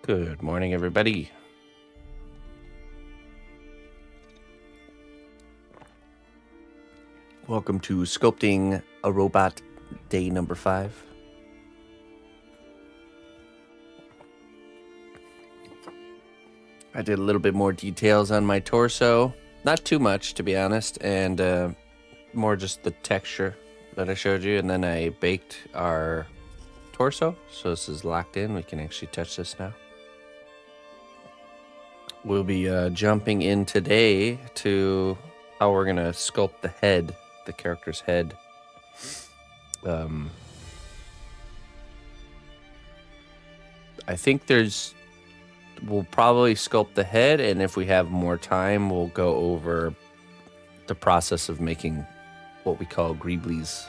Good morning, everybody. Welcome to Sculpting a Robot, day number 5. I did a little bit more details on my torso. Not too much, to be honest, and more just the texture that I showed you. And then I baked our torso, so this is locked in. We can actually touch this now. We'll be jumping in today to how we're going to sculpt the head, the character's head. I think we'll probably sculpt the head, and if we have more time, we'll go over the process of making what we call greeblies.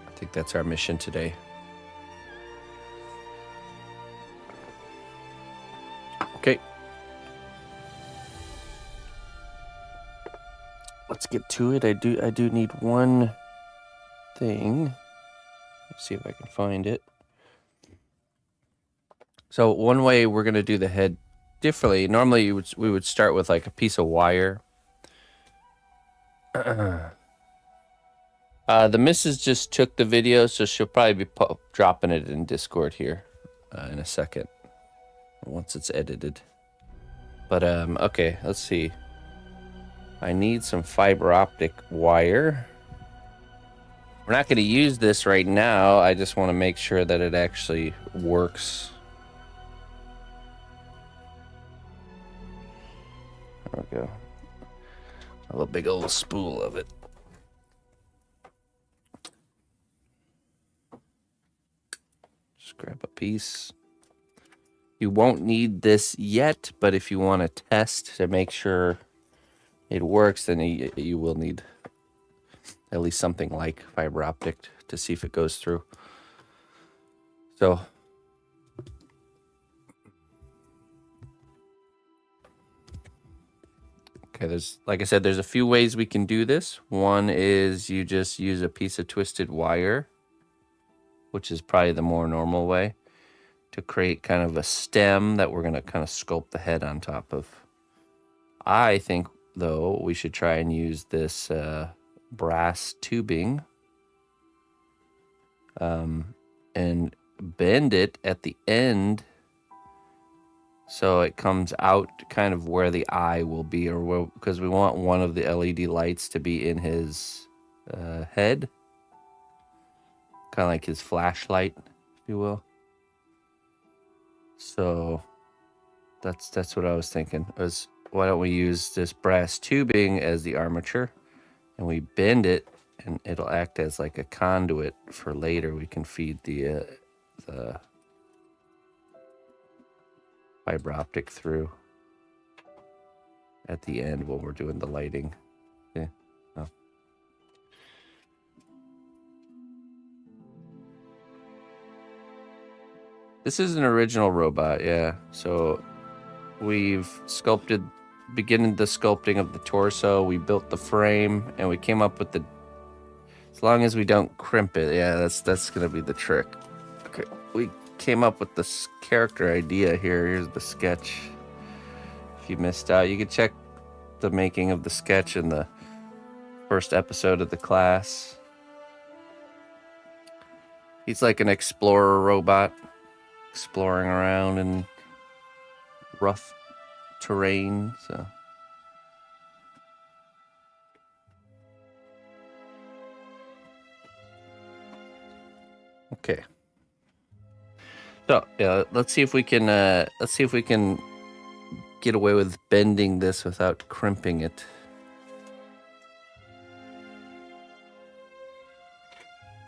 I think that's our mission today. Okay. Let's get to it. I do need one thing. Let's see if I can find it. So one way we're going to do the head differently. Normally we would start with like a piece of wire. The missus just took the video, so she'll probably be dropping it in Discord here in a second once it's edited. But okay, let's see. I need some fiber optic wire. We're not going to use this right now. I just want to make sure that it actually works. There we go. A little big old spool of it. Just grab a piece. You won't need this yet, but if you want to test to make sure it works, then you will need at least something like fiber optic to see if it goes through. So okay, like I said, there's a few ways we can do this. One is you just use a piece of twisted wire, which is probably the more normal way, to create kind of a stem that we're going to kind of sculpt the head on top of. I think, though, we should try and use this brass tubing and bend it at the end so it comes out kind of where the eye will be, or because we want one of the LED lights to be in his head, kind of like his flashlight, if you will. So that's what I was thinking. Why don't we use this brass tubing as the armature, and we bend it, and it'll act as like a conduit for later. We can feed the fiber optic through at the end when we're doing the lighting. Yeah. Oh. This is an original robot, yeah. So we've beginning the sculpting of the torso. We built the frame, and we came up with as long as we don't crimp it, yeah, that's gonna be the trick. Okay, we came up with this character idea here. Here's the sketch. If you missed out, you can check the making of the sketch in the first episode of the class. He's like an explorer robot, exploring around in rough terrain, so. Okay. So yeah, let's see if we can get away with bending this without crimping it.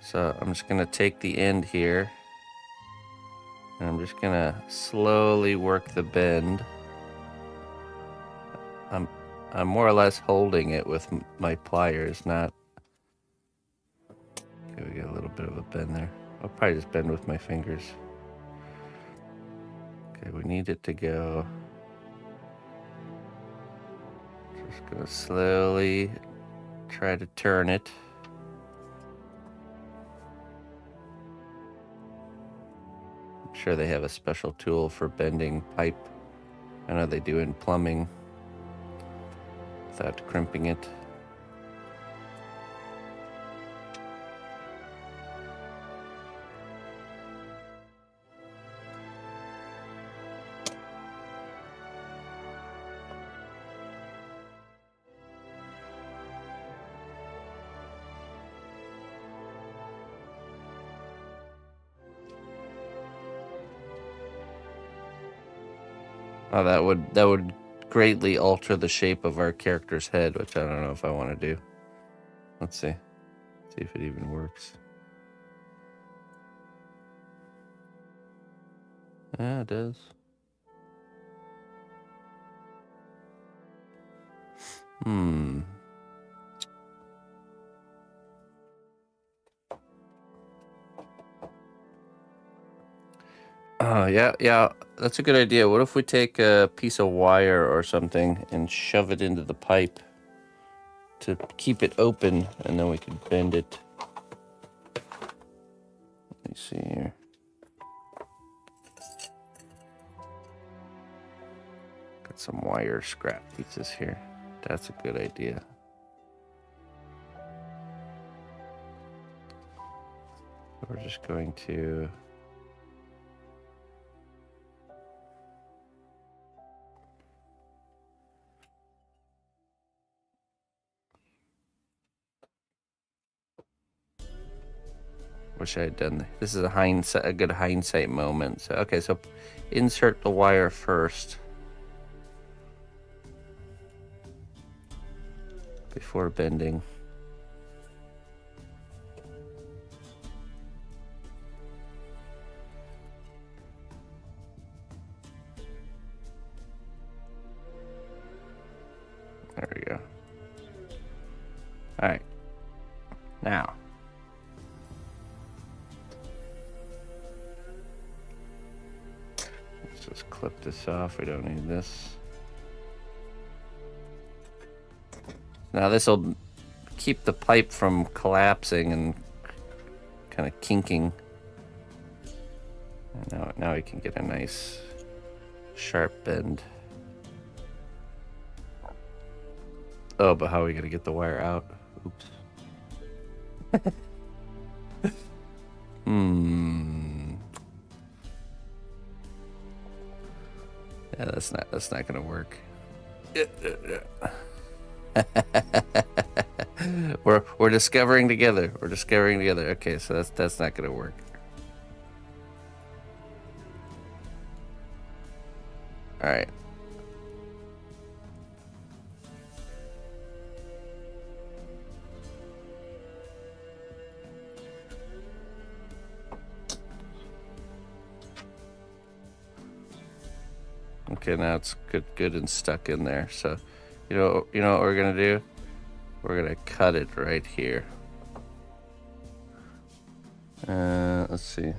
So I'm just gonna take the end here, and I'm just gonna slowly work the bend. I'm more or less holding it with my pliers, not. Okay, we got a little bit of a bend there. I'll probably just bend with my fingers. Okay, we need it to go. Just gonna slowly try to turn it. sure they have a special tool for bending pipe. I know they do in plumbing without crimping it. Oh, that would greatly alter the shape of our character's head, which I don't know if I want to do. Let's see. See if it even works. Yeah, it does. Yeah, that's a good idea. What if we take a piece of wire or something and shove it into the pipe to keep it open, and then we can bend it. Let me see here. Got some wire scrap pieces here. That's a good idea. We're just going to... Wish I had done that. This is a good hindsight moment. So okay, so insert the wire first before bending. There we go. All right. Now. Let's just clip this off. We don't need this. Now this will keep the pipe from collapsing and kind of kinking. And now we can get a nice sharp bend. Oh, but how are we gonna get the wire out? Oops. Yeah, that's not gonna work. We're discovering together. We're discovering together. Okay, so that's not gonna work. All right. Okay, now it's good and stuck in there. So, you know what we're gonna do? We're gonna cut it right here. Let's see.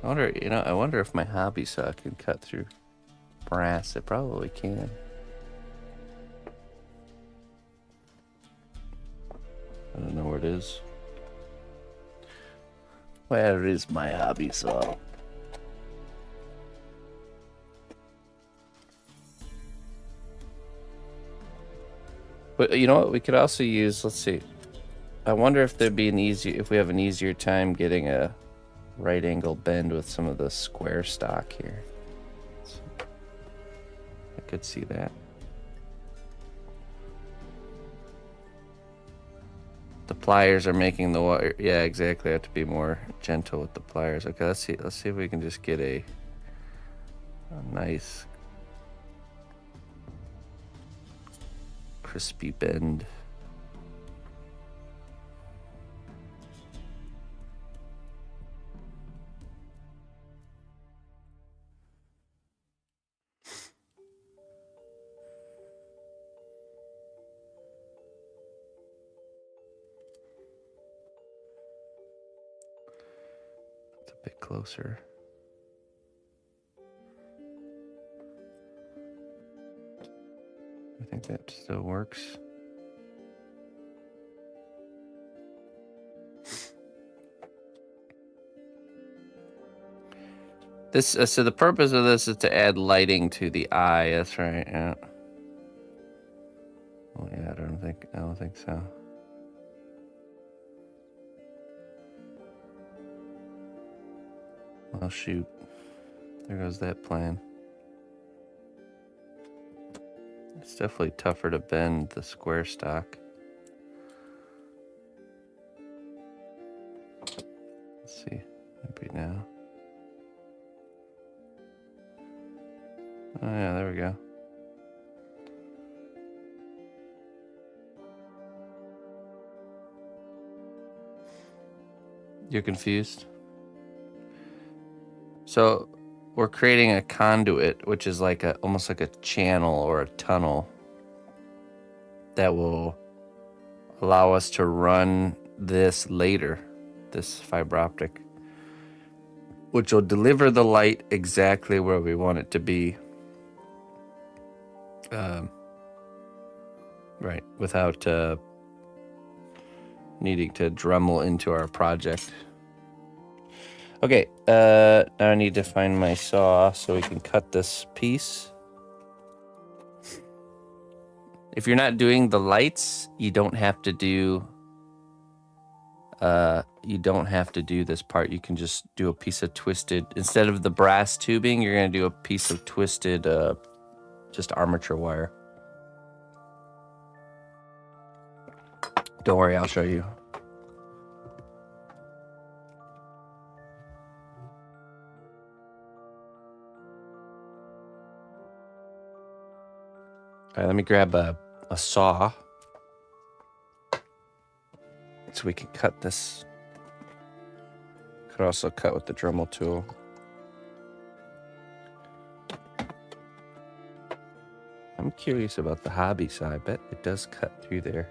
I wonder if my hobby saw can cut through brass. It probably can. I don't know where it is. Where is my hobby saw? But you know what? We could also use, let's see. I wonder if if we have an easier time getting a right angle bend with some of the square stock here. So I could see that. The pliers are making the wire. Yeah, exactly. I have to be more gentle with the pliers. Okay, let's see if we can just get a nice crispy bend. It's a bit closer. I think that still works. This so the purpose of this is to add lighting to the eye. That's right. Yeah. Oh yeah, I don't think so. Well, shoot. There goes that plan. It's definitely tougher to bend the square stock. Let's see. Maybe now. Oh yeah, there we go. You're confused? So we're creating a conduit, which is like almost like a channel or a tunnel that will allow us to run this later, this fiber optic, which will deliver the light exactly where we want it to be. Right, without needing to Dremel into our project. Okay, now I need to find my saw so we can cut this piece. If you're not doing the lights, you don't have to do this part. You can just do a piece of twisted, instead of the brass tubing, you're gonna do a piece of twisted just armature wire. Don't worry, I'll show you. All right, let me grab a saw so we can cut this. Could also cut with the Dremel tool. I'm curious about the hobby saw. I bet it does cut through there.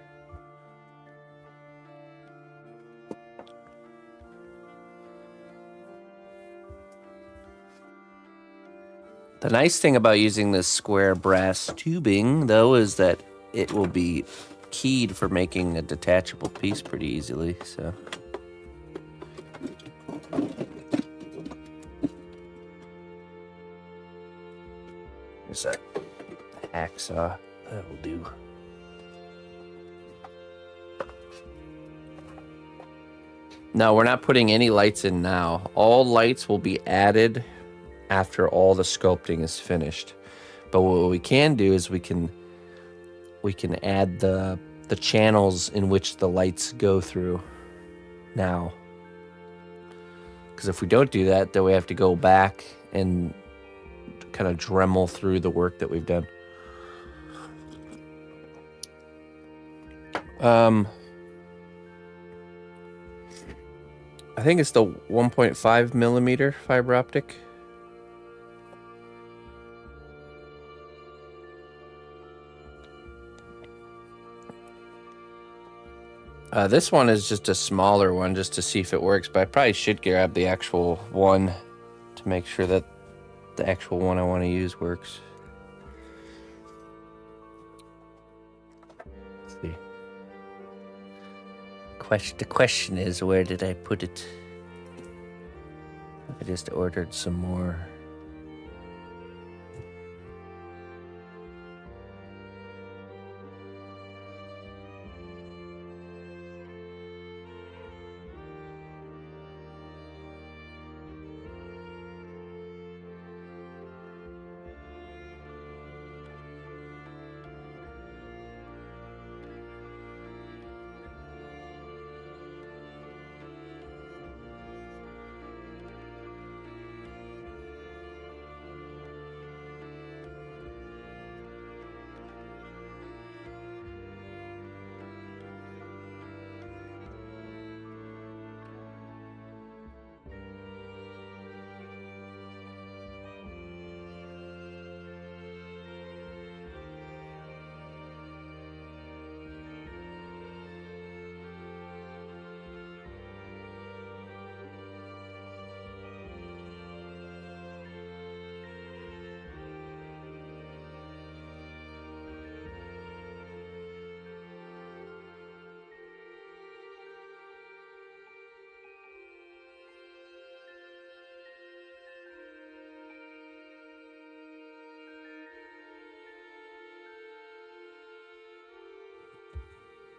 The nice thing about using this square brass tubing, though, is that it will be keyed for making a detachable piece pretty easily, so. Here's that hacksaw. That'll do. No, we're not putting any lights in now. All lights will be added after all the sculpting is finished. But what we can do is we can add the channels in which the lights go through now. Because if we don't do that, then we have to go back and kind of Dremel through the work that we've done. I think it's the 1.5 millimeter fiber optic. This one is just a smaller one just to see if it works, but I probably should grab the actual one to make sure that the actual one I want to use works. Let's see. The question is, where did I put it? I just ordered some more.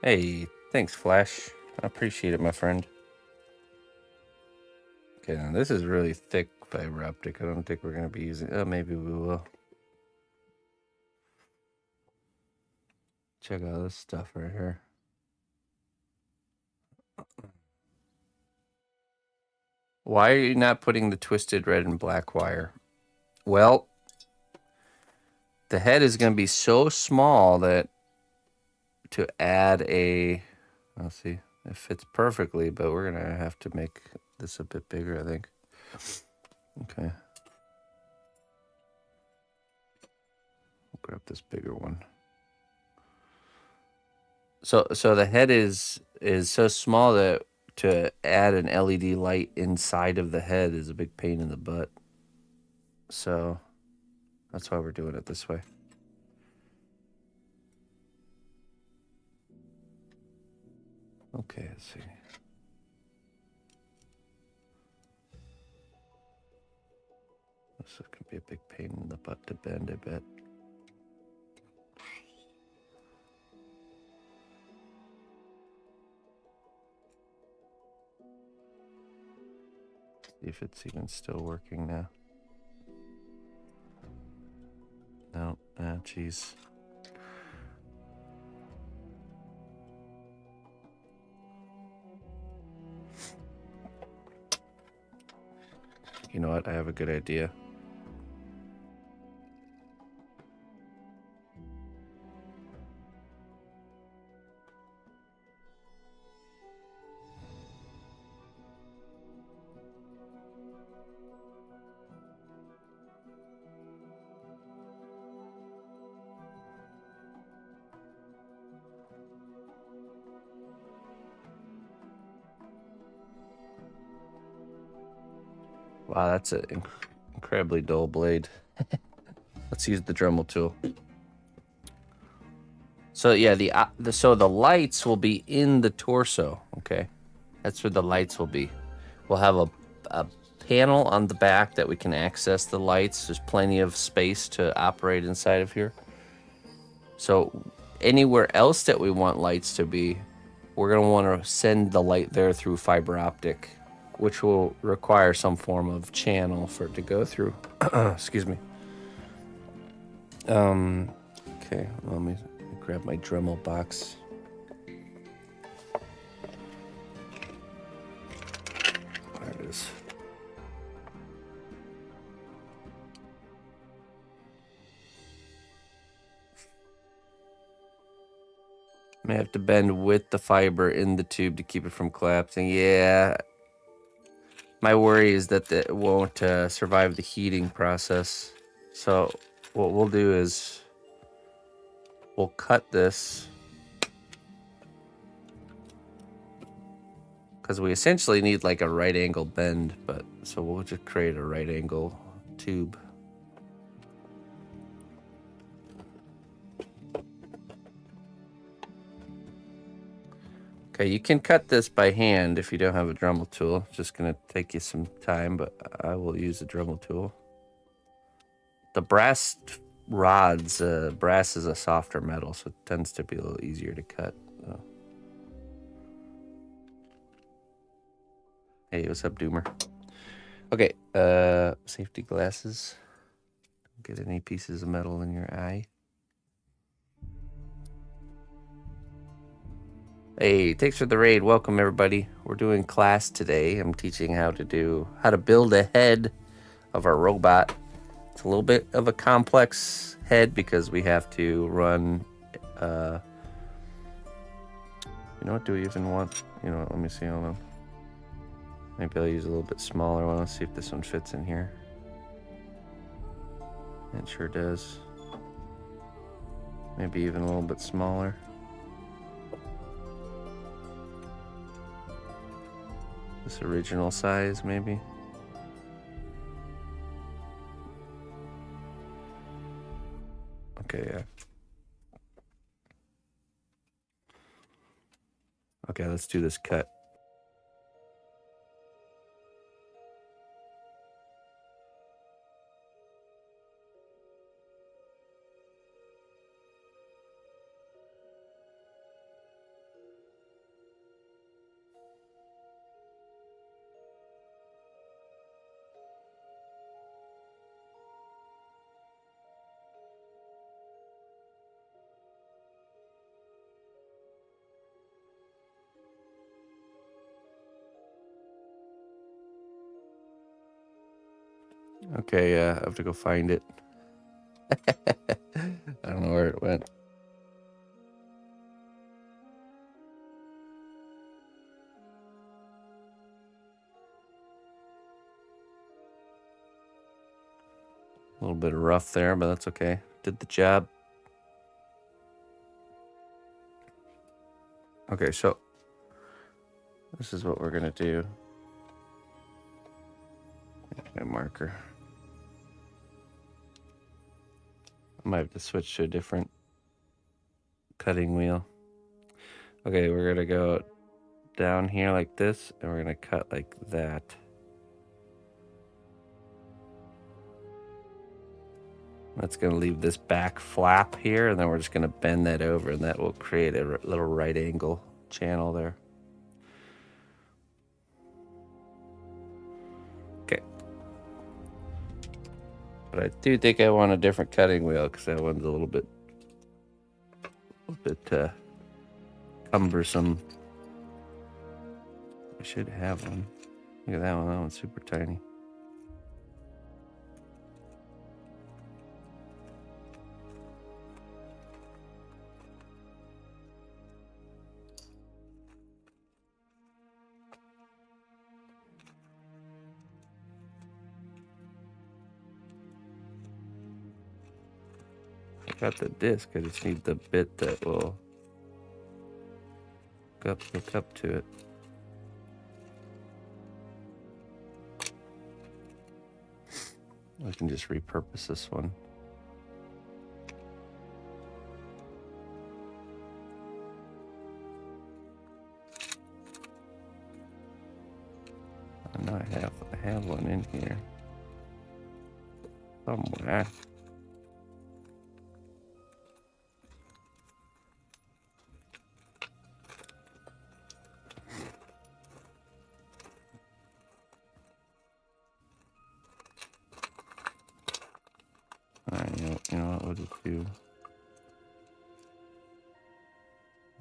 Hey, thanks, Flash. I appreciate it, my friend. Okay, now this is really thick fiber optic. I don't think we're going to be using... Oh, maybe we will. Check out this stuff right here. Why are you not putting the twisted red and black wire? Well, the head is going to be so small that to add a... Let's see. It fits perfectly, but we're going to have to make this a bit bigger, I think. Okay. We'll grab this bigger one. So the head is so small that to add an LED light inside of the head is a big pain in the butt. So that's why we're doing it this way. Okay, let's see. This could be a big pain in the butt to bend, I bet. See if it's even still working now. No, ah, geez. You know what? I have a good idea. Wow, that's an incredibly dull blade. Let's use the Dremel tool. So yeah, the lights will be in the torso. Okay, that's where the lights will be. We'll have a panel on the back that we can access the lights. There's plenty of space to operate inside of here. So anywhere else that we want lights to be, we're gonna want to send the light there through fiber optic, which will require some form of channel for it to go through. Excuse me. Okay, let me grab my Dremel box. There it is. May have to bend with the fiber in the tube to keep it from collapsing. Yeah. My worry is that it won't survive the heating process. So what we'll do is we'll cut this, because we essentially need like a right angle bend, but so we'll just create a right angle tube. Okay, you can cut this by hand if you don't have a Dremel tool. It's just gonna take you some time, but I will use a Dremel tool. The brass rods, brass is a softer metal, so it tends to be a little easier to cut. So. Hey, what's up, Doomer? Okay, safety glasses. Don't get any pieces of metal in your eye. Hey, thanks for the raid. Welcome, everybody. We're doing class today. I'm teaching how to build a head of our robot. It's a little bit of a complex head because we have to run, you know what, do we even want, you know what, let me see, hold on. Maybe I'll use a little bit smaller one. Let's see if this one fits in here. It sure does. Maybe even a little bit smaller. This original size, maybe. Okay, yeah. Okay, let's do this cut. Okay, I have to go find it. I don't know where it went. A little bit of rough there, but that's okay. Did the job. Okay, so this is what we're gonna do. My marker. I might have to switch to a different cutting wheel. Okay, we're gonna go down here like this, and we're gonna cut like that. That's gonna leave this back flap here, and then we're just gonna bend that over, and that will create a little right angle channel there. Okay. But I do think I want a different cutting wheel because that one's a little bit cumbersome. I should have one. Look at that one. That one's super tiny. I got the disc. I just need the bit that will hook up to it. I can just repurpose this one. I know I have one in here somewhere. You know what? We'll just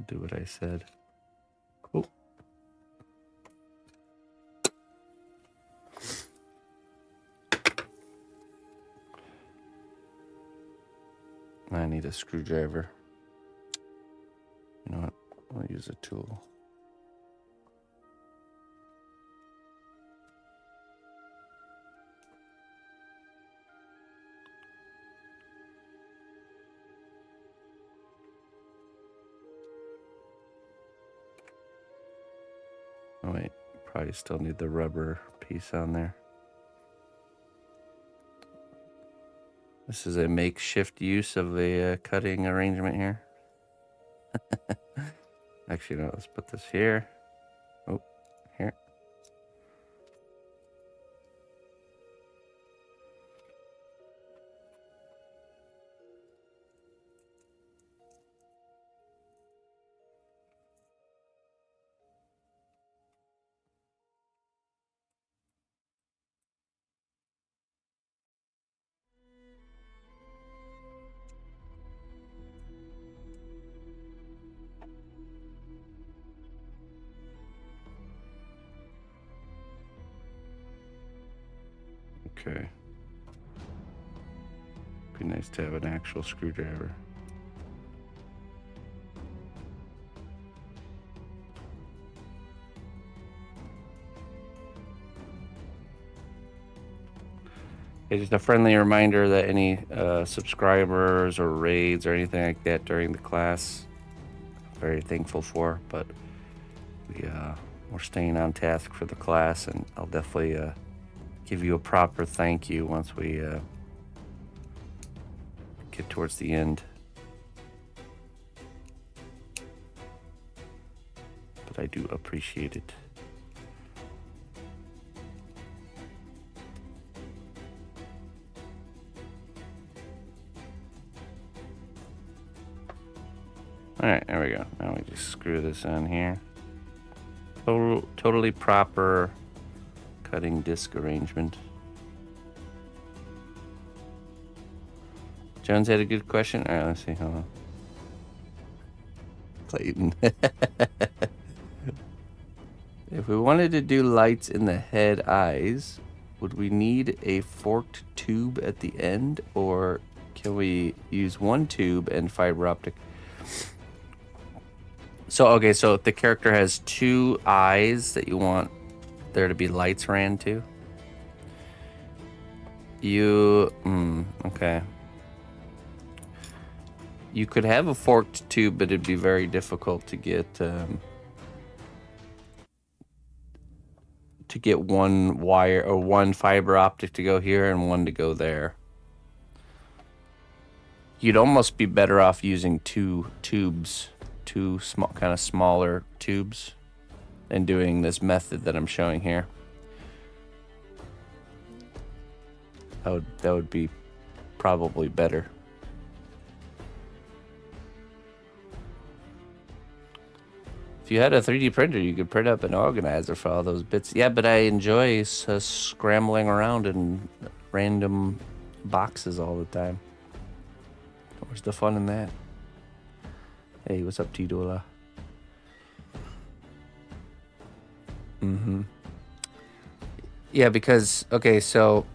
do what I said. Oh. I need a screwdriver. You know what? I'll use a tool. Oh wait, probably still need the rubber piece on there. This is a makeshift use of a cutting arrangement here. Actually, no, let's put this here. Oh, here. Okay. Be nice to have an actual screwdriver. Okay, just a friendly reminder that any subscribers or raids or anything like that during the class, I'm very thankful for, but we're staying on task for the class, and I'll definitely give you a proper thank you once we get towards the end. But I do appreciate it. All right, there we go. Now we just screw this on here. Totally proper cutting disc arrangement. Jones had a good question. All right, let's see. Hold on. Clayton. If we wanted to do lights in the head eyes, would we need a forked tube at the end, or can we use one tube and fiber optic? So, okay, so if the character has 2 eyes that you want there to be lights ran to, okay. You could have a forked tube, but it'd be very difficult to get one wire or one fiber optic to go here and one to go there. You'd almost be better off using 2 tubes, 2 small, kind of smaller tubes, and doing this method that I'm showing here. That would be probably better. If you had a 3D printer, you could print up an organizer for all those bits. Yeah, but I enjoy scrambling around in random boxes all the time. Where's the fun in that? Hey, what's up, T-Dola? Yeah, because, okay, so...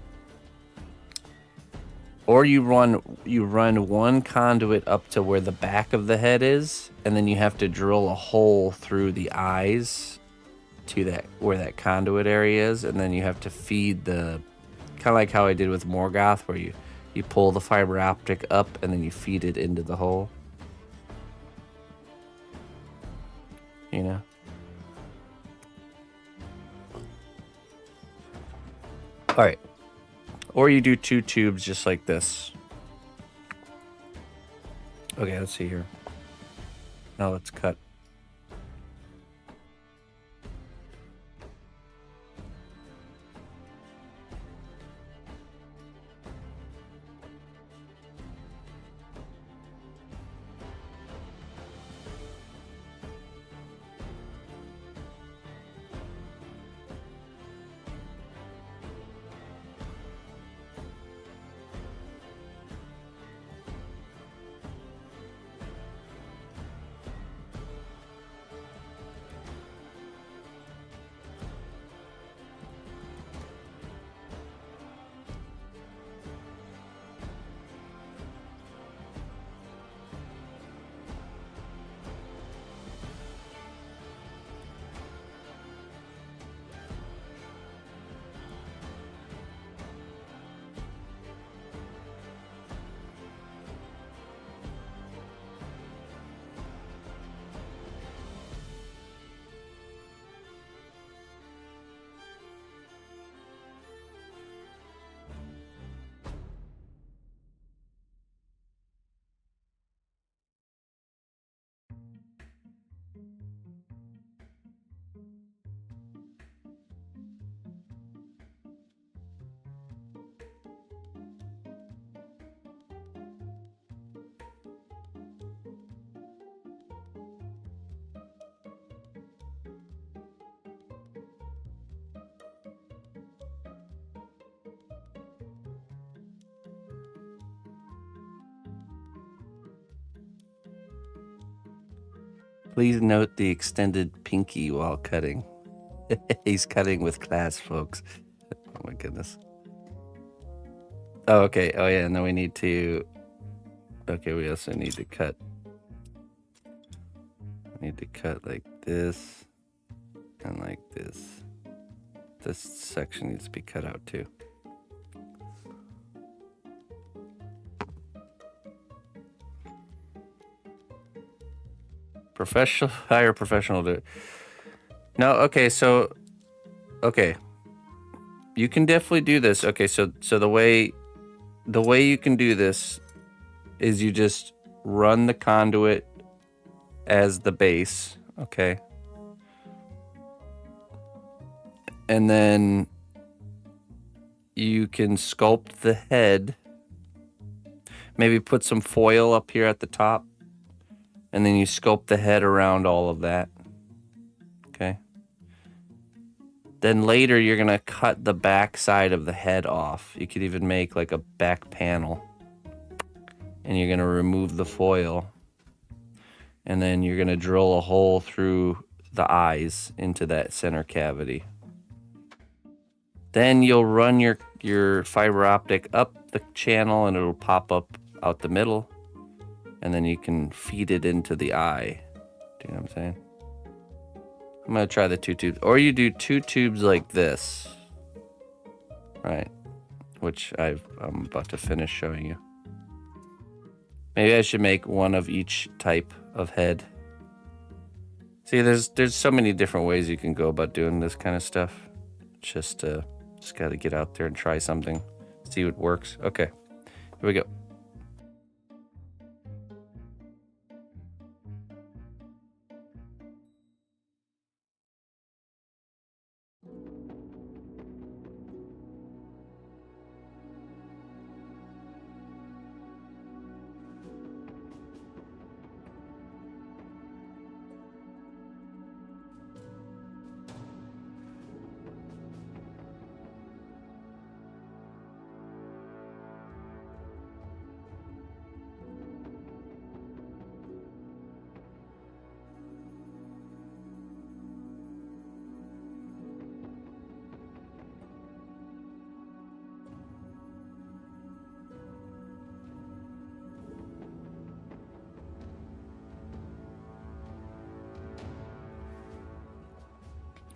Or you run one conduit up to where the back of the head is, and then you have to drill a hole through the eyes to where that conduit area is, and then you have to feed the, kind of like how I did with Morgoth, where you pull the fiber optic up and then you feed it into the hole. You know? All right. Or you do 2 tubes just like this. Okay, let's see here. Now let's cut. Please note the extended pinky while cutting. He's cutting with class, folks. Oh my goodness. Oh, okay. Oh yeah, and then we need to... Okay, we also need to cut. We need to cut like this and like this. This section needs to be cut out too. Professional, hire a professional to... No, okay, so... Okay. You can definitely do this. Okay, so the way you can do this is you just run the conduit as the base, okay? And then you can sculpt the head. Maybe put some foil up here at the top. And then you sculpt the head around all of that. Okay. Then later you're going to cut the back side of the head off. You could even make like a back panel. And you're going to remove the foil. And then you're going to drill a hole through the eyes into that center cavity. Then you'll run your fiber optic up the channel and it'll pop up out the middle. And then you can feed it into the eye. Do you know what I'm saying? I'm gonna try the 2 tubes. Or you do 2 tubes like this. Right. Which I'm about to finish showing you. Maybe I should make one of each type of head. See, there's so many different ways you can go about doing this kind of stuff. Just got to get out there and try something, see what works. Okay, here we go.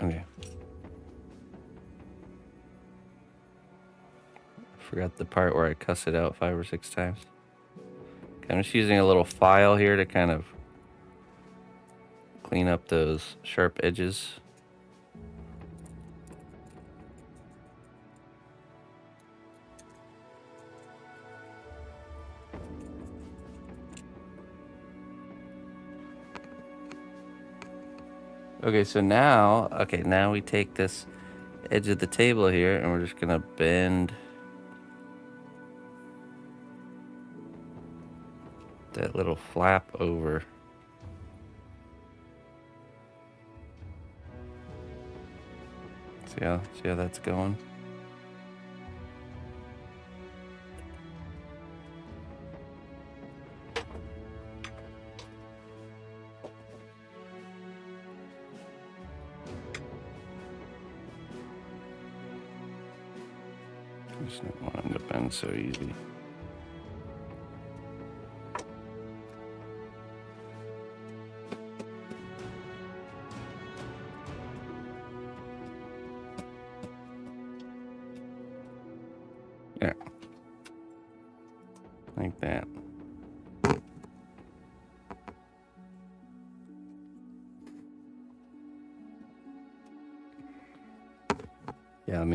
Okay. Forgot the part where I cuss it out 5 or 6 times. Okay, I'm just using a little file here to kind of clean up those sharp edges. Okay, so now we take this edge of the table here and we're just gonna bend that little flap over. See how that's going? Just not wanting to bend so easy. There. Like that. Yeah, let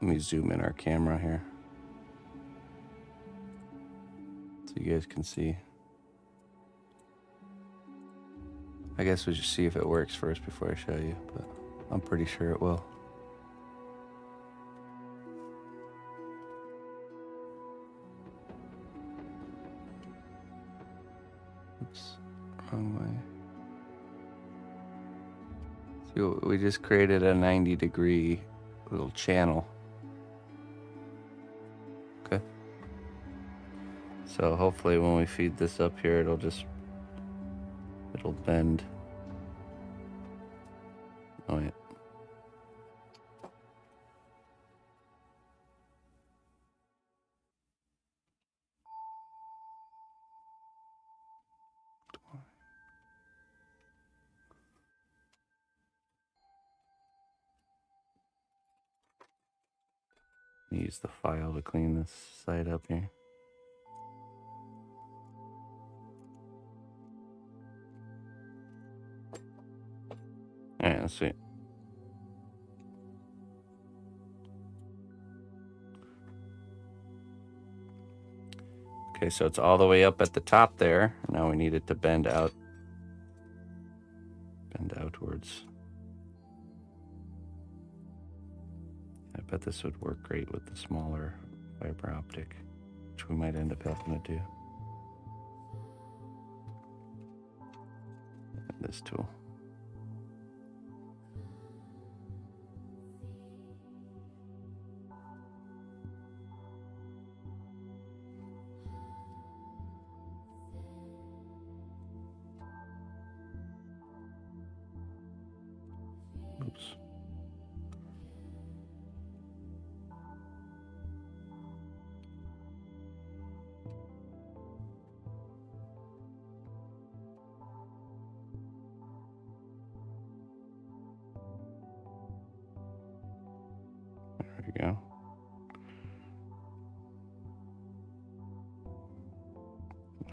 me zoom in our camera here so you guys can see. I guess we should see if it works first before I show you, but I'm pretty sure it will. Oops, wrong way. See, we just created a 90-degree little channel. Okay. So hopefully when we feed this up here, it'll bend. Oh yeah. Use the file to clean this side up here. Alright, let's see. Okay, so it's all the way up at the top there. Now we need it to bend out. Bend outwards. I bet this would work great with the smaller fiber optic, which we might end up having to do. And this tool. Oops.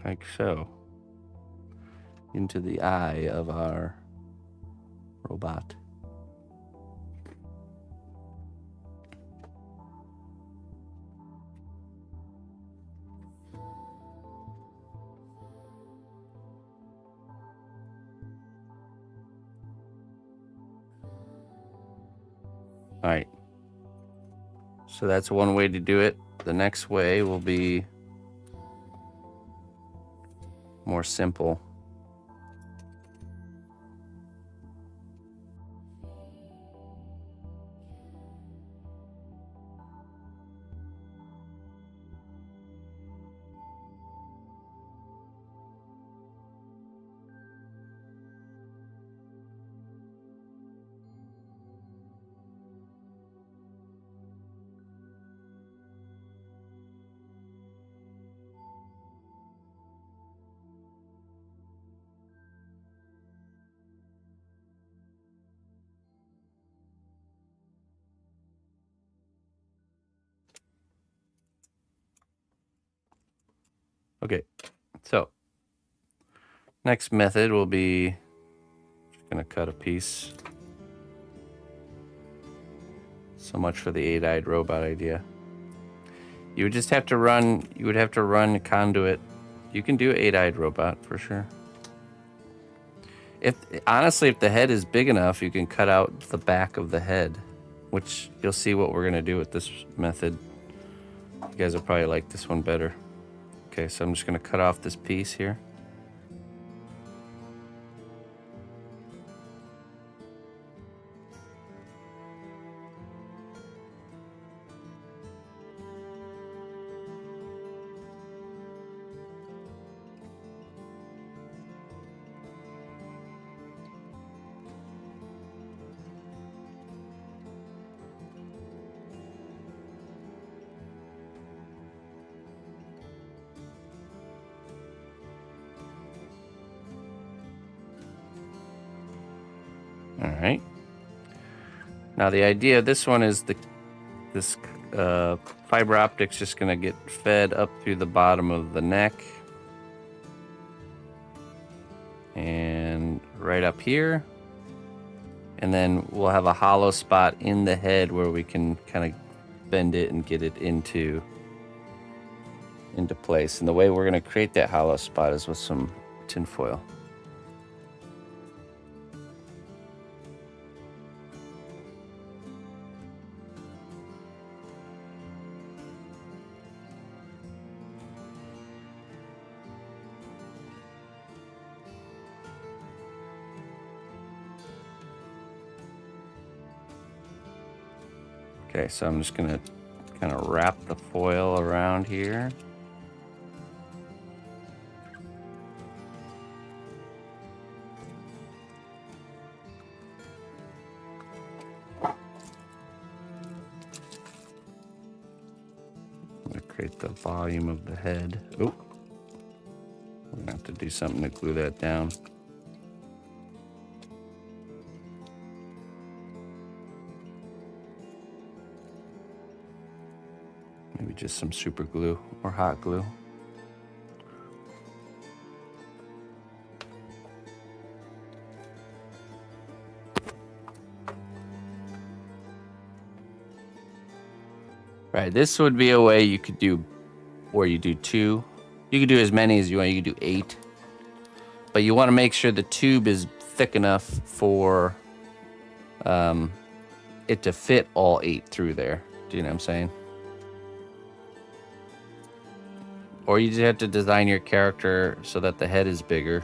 like so, into the eye of our robot. All right, so that's one way to do it. The next way will be more simple. Okay, so next method will be just gonna cut a piece. So much for the 8-eyed robot idea. You would just have to run, you would have to run conduit. You can do 8-eyed robot for sure. Honestly, if the head is big enough, you can cut out the back of the head, which you'll see what we're gonna do with this method. You guys will probably like this one better. Okay, so I'm just gonna cut off this piece here. All right. Now the idea of this one is this fiber optic's just gonna get fed up through the bottom of the neck and right up here, and then we'll have a hollow spot in the head where we can kind of bend it and get it into place. And the way we're gonna create that hollow spot is with some tin foil. Okay, so I'm just gonna kind of wrap the foil around here. I'm gonna create the volume of the head. Oh, we're gonna have to do something to glue that down. Maybe just some super glue or hot glue. Right, this would be a way you could do, where you do 2. You could do as many as you want. You could do 8. But you want to make sure the tube is thick enough for it to fit all 8 through there. Do you know what I'm saying? Or you just have to design your character so that the head is bigger.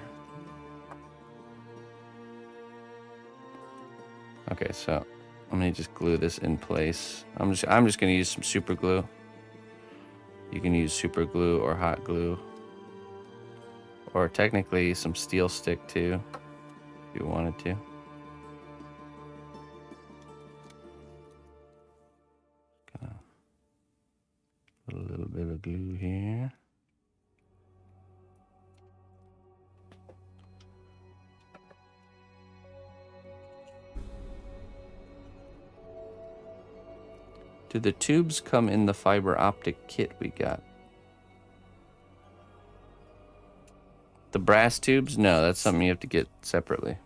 Okay, so let me just glue this in place. I'm just gonna use some super glue. You can use super glue or hot glue, or technically some steel stick too, if you wanted to. Gonna put a little bit of glue here. Do the tubes come in the fiber optic kit we got? The brass tubes? No, that's something you have to get separately.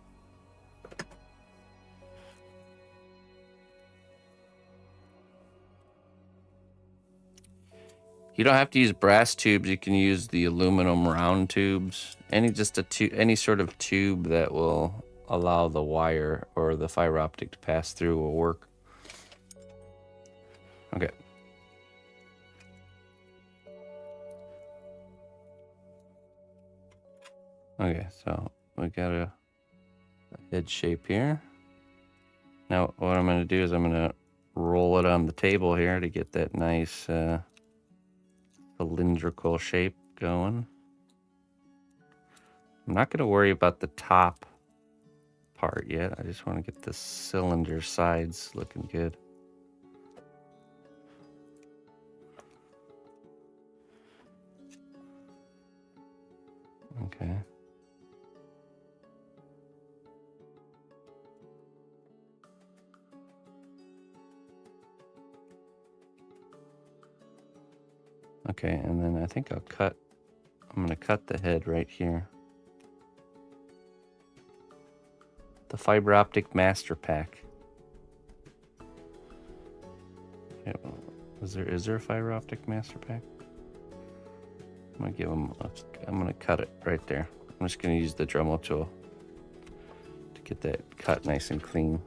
You don't have to use brass tubes. You can use the aluminum round tubes. Any sort of tube that will allow the wire or the fiber optic to pass through will work. Okay. Okay, so we got a head shape here. Now what I'm going to do is I'm going to roll it on the table here to get that nice cylindrical shape going. I'm not going to worry about the top part yet. I just want to get the cylinder sides looking good. Okay. Okay, and then I think I'm going to cut the head right here. The fiber optic master pack. Okay, well, is there a fiber optic master pack? I'm gonna cut it right there. I'm just gonna use the Dremel tool to get that cut nice and clean.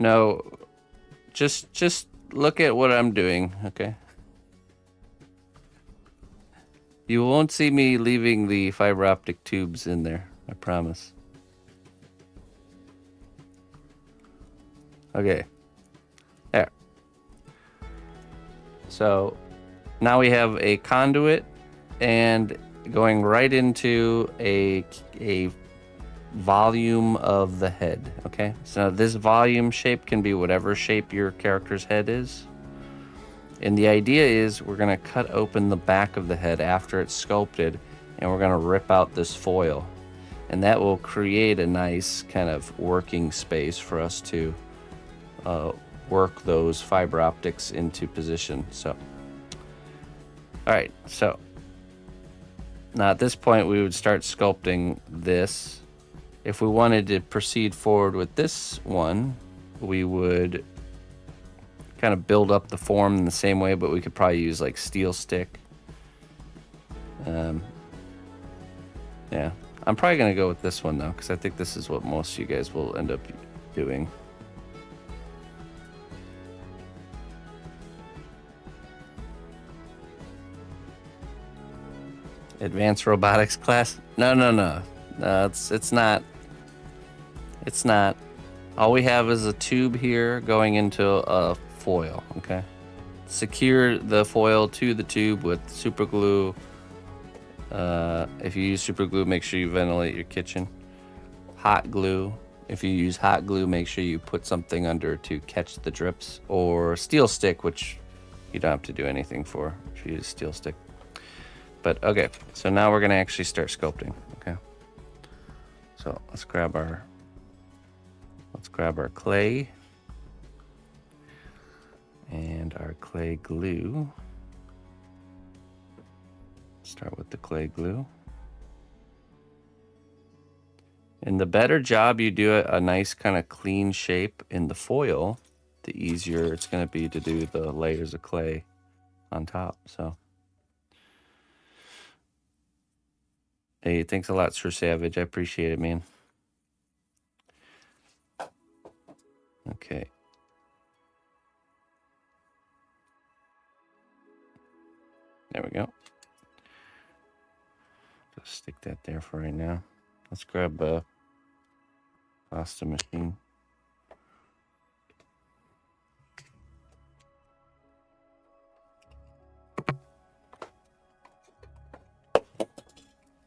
No. Just look at what I'm doing, okay? You won't see me leaving the fiber optic tubes in there, I promise. Okay. There. So now we have a conduit and going right into a volume of the head. Okay, so this volume shape can be whatever shape your character's head is, and the idea is we're going to cut open the back of the head after it's sculpted, and we're going to rip out this foil, and that will create a nice kind of working space for us to work those fiber optics into position. So all right, so now at this point we would start sculpting this. If we wanted to proceed forward with this one, we would kind of build up the form in the same way, but we could probably use like steel stick. Yeah, I'm probably going to go with this one though, because I think this is what most of you guys will end up doing. Advanced robotics class? No. It's not. It's not. All we have is a tube here going into a foil, okay? Secure the foil to the tube with super glue. If you use super glue, make sure you ventilate your kitchen. Hot glue. If you use hot glue, make sure you put something under to catch the drips. Or steel stick, which you don't have to do anything for if you use steel stick. But okay, so now we're gonna actually start sculpting, okay? So let's grab our clay and our clay glue. Start with the clay glue. And the better job you do a nice kind of clean shape in the foil, the easier it's going to be to do the layers of clay on top. So, hey, thanks a lot, Sir Savage. I appreciate it, man. Okay. There we go. Just stick that there for right now. Let's grab a pasta machine.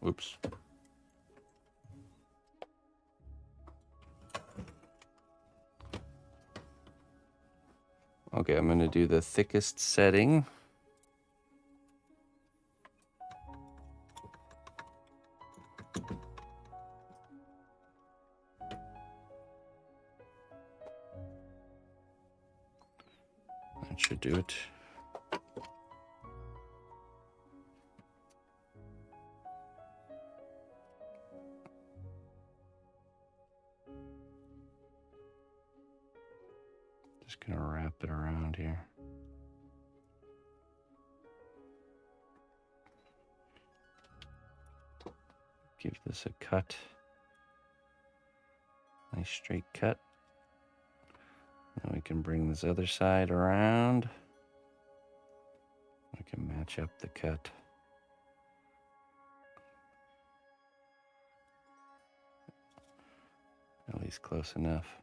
Oops. Okay, I'm gonna do the thickest setting. That should do it. Just gonna wrap it around here. Give this a cut. Nice straight cut. Now we can bring this other side around. We can match up the cut. At least close enough.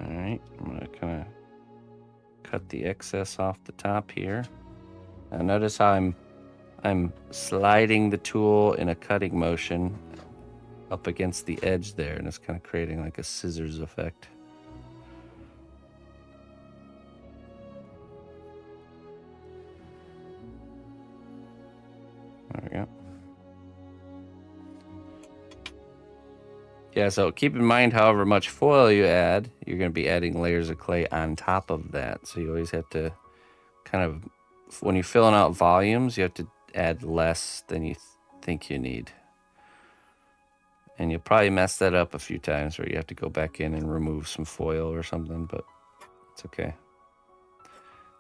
All right, I'm gonna kind of cut the excess off the top here. Now notice how I'm sliding the tool in a cutting motion up against the edge there, and it's kind of creating like a scissors effect. There we go. Yeah, so keep in mind, however much foil you add, you're going to be adding layers of clay on top of that. So you always have to kind of, when you're filling out volumes, you have to add less than you think you need. And you'll probably mess that up a few times where you have to go back in and remove some foil or something, but it's okay.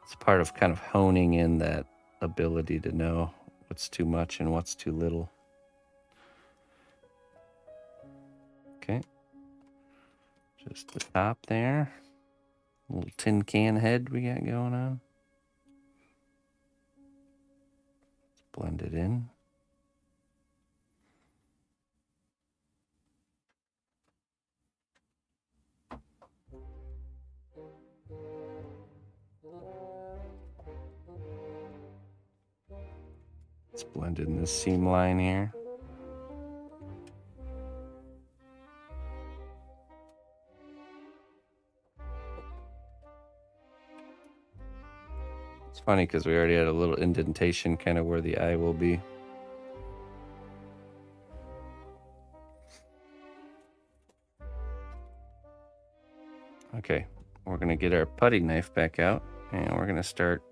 It's part of kind of honing in that ability to know what's too much and what's too little. Okay. Just the top there. Little tin can head we got going on. Let's blend it in. Let's blend in this seam line here. It's funny because we already had a little indentation kind of where the eye will be. Okay, we're going to get our putty knife back out and we're going to start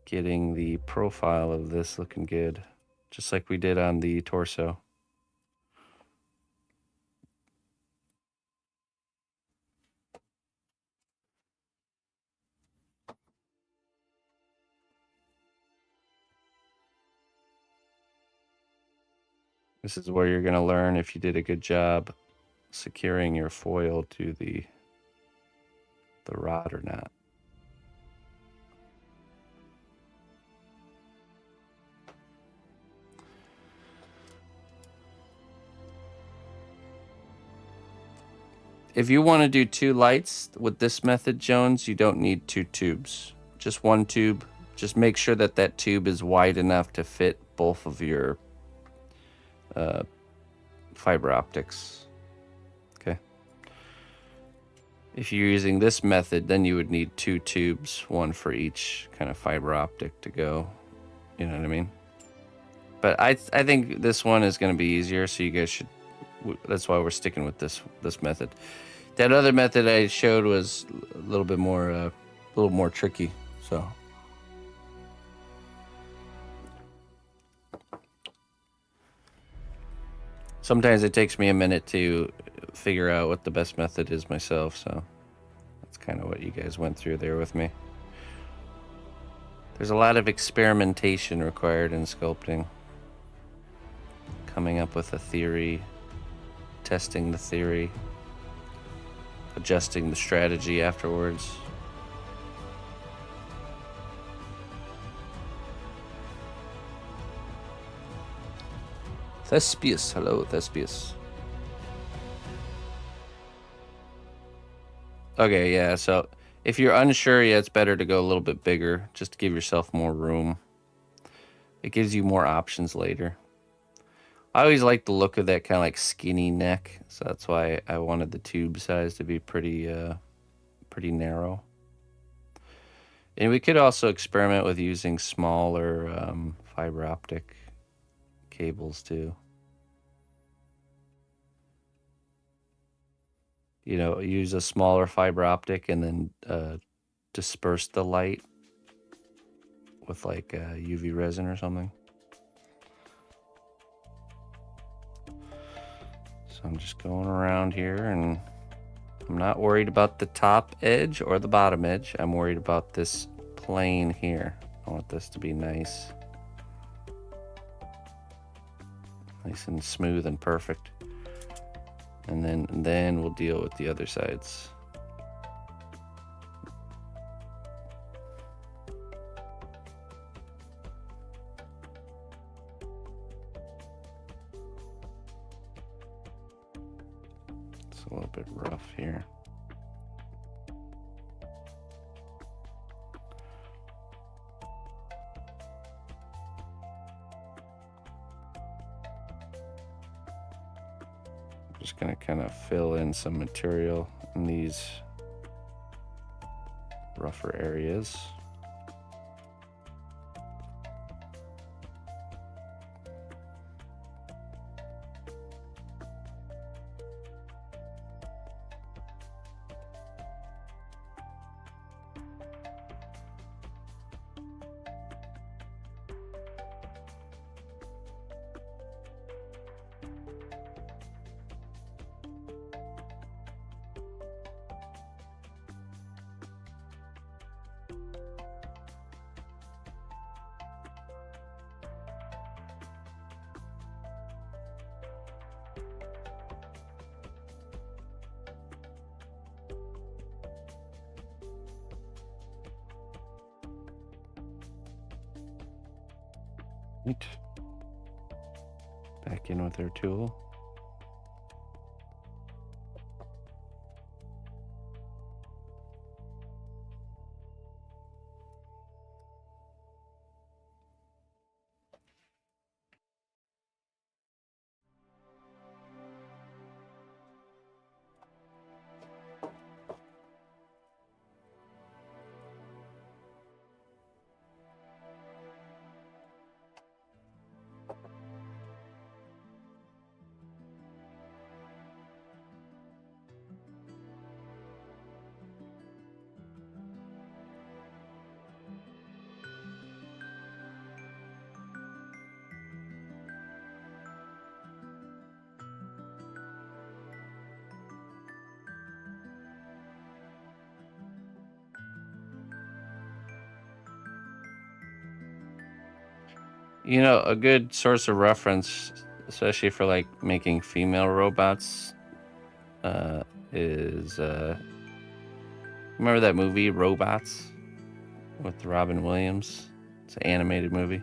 getting the profile of this looking good, just like we did on the torso. This is where you're going to learn if you did a good job securing your foil to the rod or not. If you want to do 2 lights with this method, Jones, you don't need 2 tubes. Just 1 tube. Just make sure that that tube is wide enough to fit both of your fiber optics. Okay. If you're using this method, then you would need 2 tubes, 1 for each kind of fiber optic to go. You know what I mean? But I think this one is going to be easier, so you guys should. That's why we're sticking with this method. That other method I showed was a little bit more, a little more tricky. So. Sometimes it takes me a minute to figure out what the best method is myself, so that's kind of what you guys went through there with me. There's a lot of experimentation required in sculpting. Coming up with a theory, testing the theory, adjusting the strategy afterwards. Thespius, hello, Thespius. Okay, yeah, so if you're unsure, yeah, it's better to go a little bit bigger, just to give yourself more room. It gives you more options later. I always like the look of that kind of like skinny neck, so that's why I wanted the tube size to be pretty narrow. And we could also experiment with using smaller fiber optic cables too. You know, use a smaller fiber optic and then disperse the light with like UV resin or something. So I'm just going around here, and I'm not worried about the top edge or the bottom edge. I'm worried about this plane here. I want this to be nice and smooth and perfect. And then we'll deal with the other sides. It's a little bit rough here. Just gonna kind of fill in some material in these rougher areas. Back in with our tool. You know, a good source of reference, especially for like making female robots, is remember that movie Robots with Robin Williams? It's an animated movie.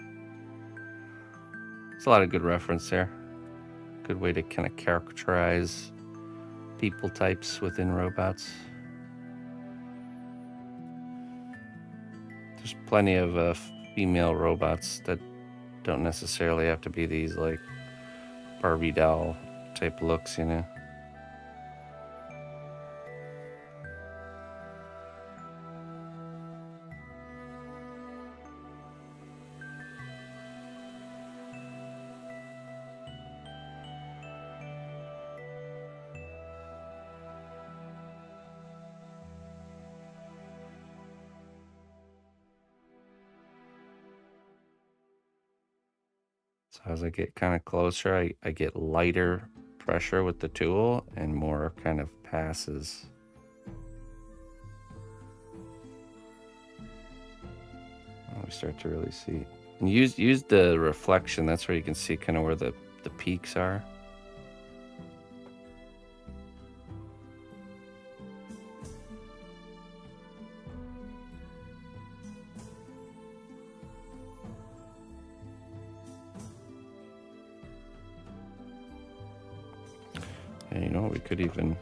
There's a lot of good reference there. Good way to kind of characterize people types within robots. There's plenty of female robots that don't necessarily have to be these like Barbie doll type looks, you know. So as I get kind of closer, I get lighter pressure with the tool and more kind of passes. we start to really see. And use the reflection. That's where you can see kind of where the peaks are. And you know, we could even,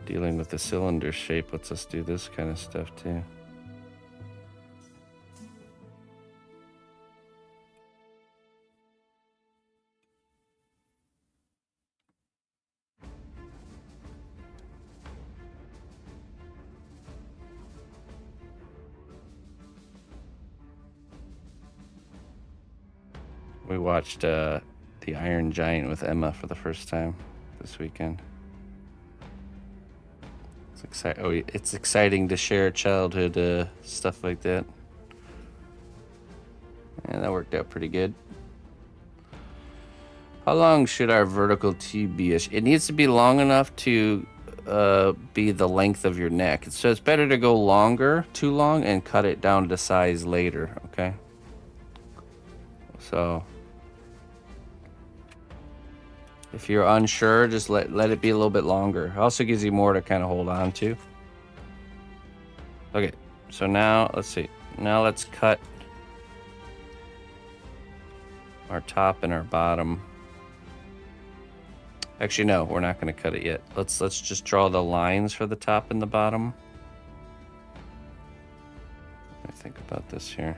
dealing with the cylinder shape lets us do this kind of stuff too. We watched The Iron Giant with Emma for the first time this weekend. It's exciting to share childhood stuff like that. And that worked out pretty good. How long should our vertical T be? It needs to be long enough to be the length of your neck. So it's better to go longer, too long, and cut it down to size later, okay? So if you're unsure, just let it be a little bit longer. It also gives you more to kind of hold on to. Okay, so now let's see. Now let's cut our top and our bottom. Actually, no, we're not going to cut it yet. Let's just draw the lines for the top and the bottom. Let me think about this here.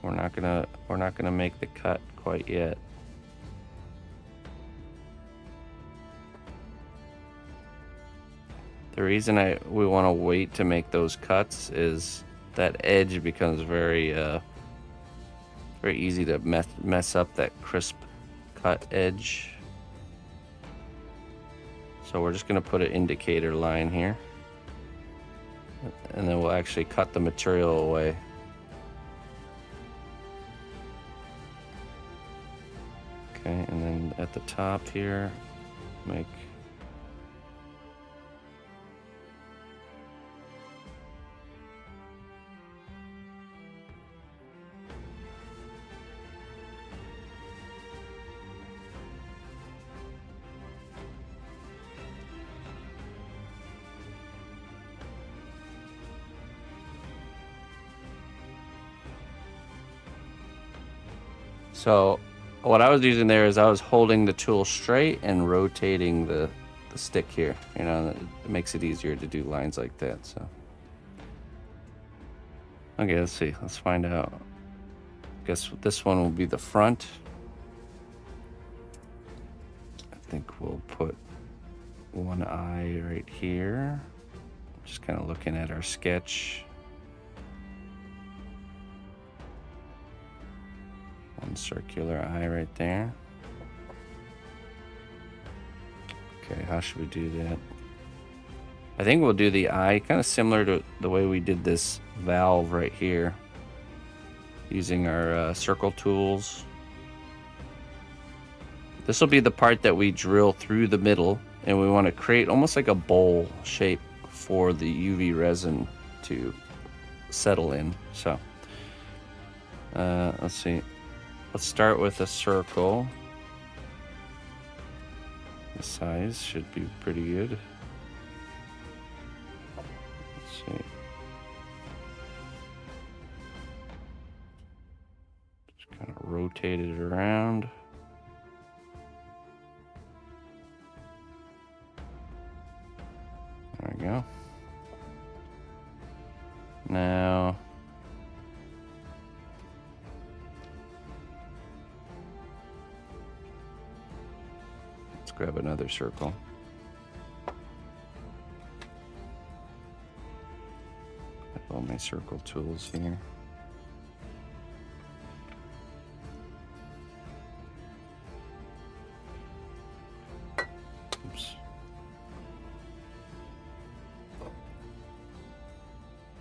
We're not gonna make the cut quite yet. The reason we want to wait to make those cuts is that edge becomes very easy to mess up that crisp cut edge. So we're just gonna put an indicator line here, and then we'll actually cut the material away. Okay, and then at the top here, make so what I was using there is I was holding the tool straight and rotating the stick here. You know, it makes it easier to do lines like that. So, okay, let's see. Let's find out. I guess this one will be the front. I think we'll put one eye right here. Just kind of looking at our sketch. One circular eye right there. Okay, how should we do that? I think we'll do the eye kind of similar to the way we did this valve right here, using our circle tools. This will be the part that we drill through the middle, and we want to create almost like a bowl shape for the UV resin to settle in. So let's see. Let's start with a circle. The size should be pretty good. Let's see. Just kind of rotate it around. There we go. Now, let's grab another circle. I have all my circle tools here. Oops.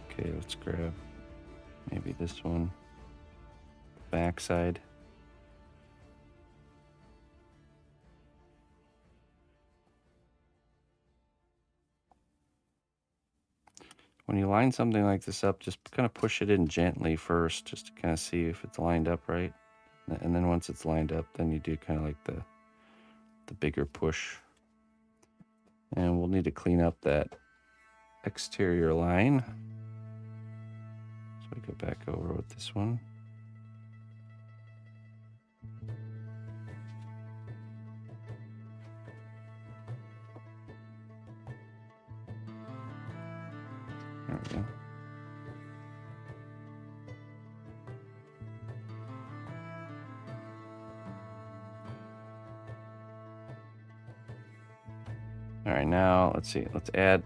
Okay, let's grab maybe this one, backside. when you line something like this up, just kind of push it in gently first, just to kind of see if it's lined up right. And then once it's lined up, then you do kind of like the bigger push. And we'll need to clean up that exterior line. So we go back over with this one. There we go. All right, now let's see. Let's add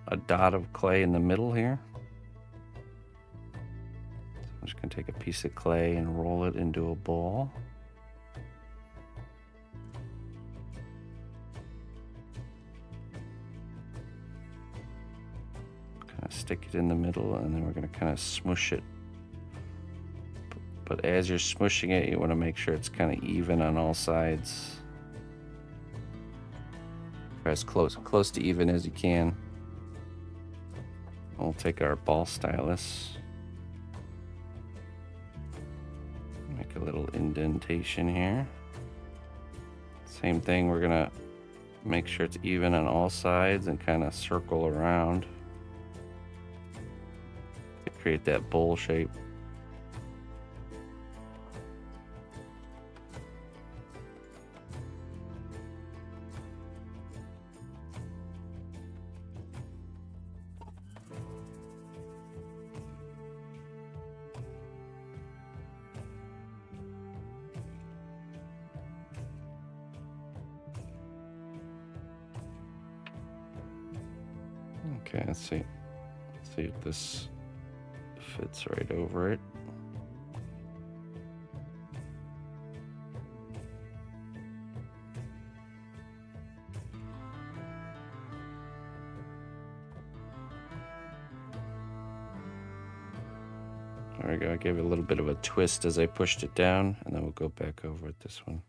a dot of clay in the middle here. So I'm just going to take a piece of clay and roll it into a ball. Kind of stick it in the middle, and then we're going to kind of smush it. But as you're smushing it, you want to make sure it's kind of even on all sides. As close to even as you can. We'll take our ball stylus, make a little indentation here. Same thing, we're gonna make sure it's even on all sides and kind of circle around to create that bowl shape. Okay, let's see if this fits right over it. There we go. I gave it a little bit of a twist as I pushed it down, and then we'll go back over at this one.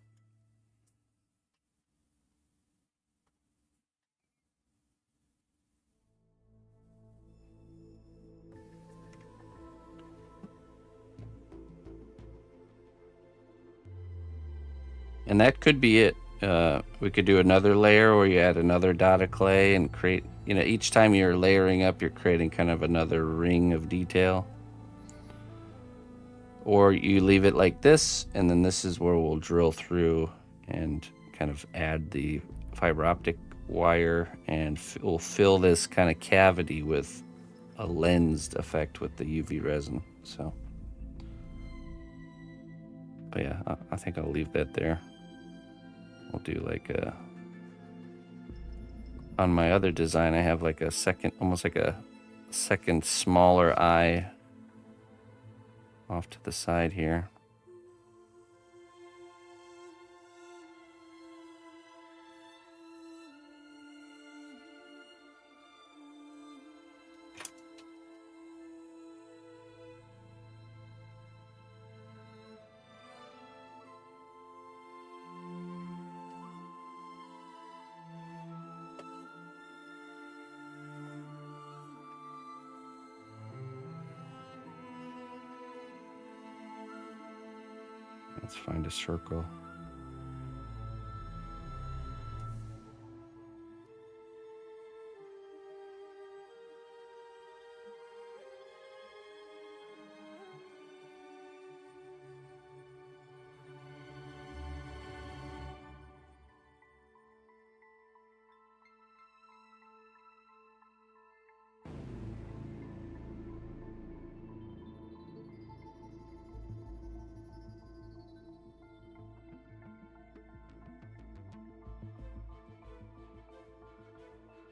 And that could be it. We could do another layer where you add another dot of clay and create, each time you're layering up, you're creating kind of another ring of detail. Or you leave it like this, and then this is where we'll drill through and kind of add the fiber optic wire, and we'll fill this kind of cavity with a lensed effect with the UV resin. So, but yeah, I think I'll leave that there. We'll do like on my other design, I have like a second, almost like a second smaller eye off to the side here. Let's find a circle.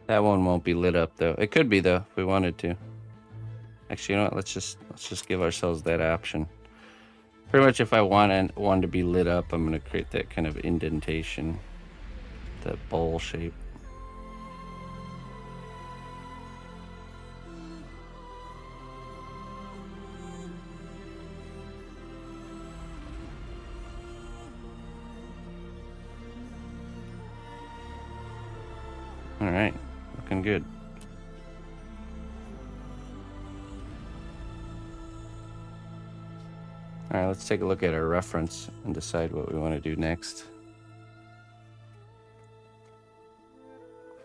That one won't be lit up though. It could be though if we wanted to. Actually, you know what? Let's just give ourselves that option. Pretty much, if I want one to be lit up, I'm going to create that kind of indentation, that bowl shape. All right, looking good. All right, let's take a look at our reference and decide what we want to do next.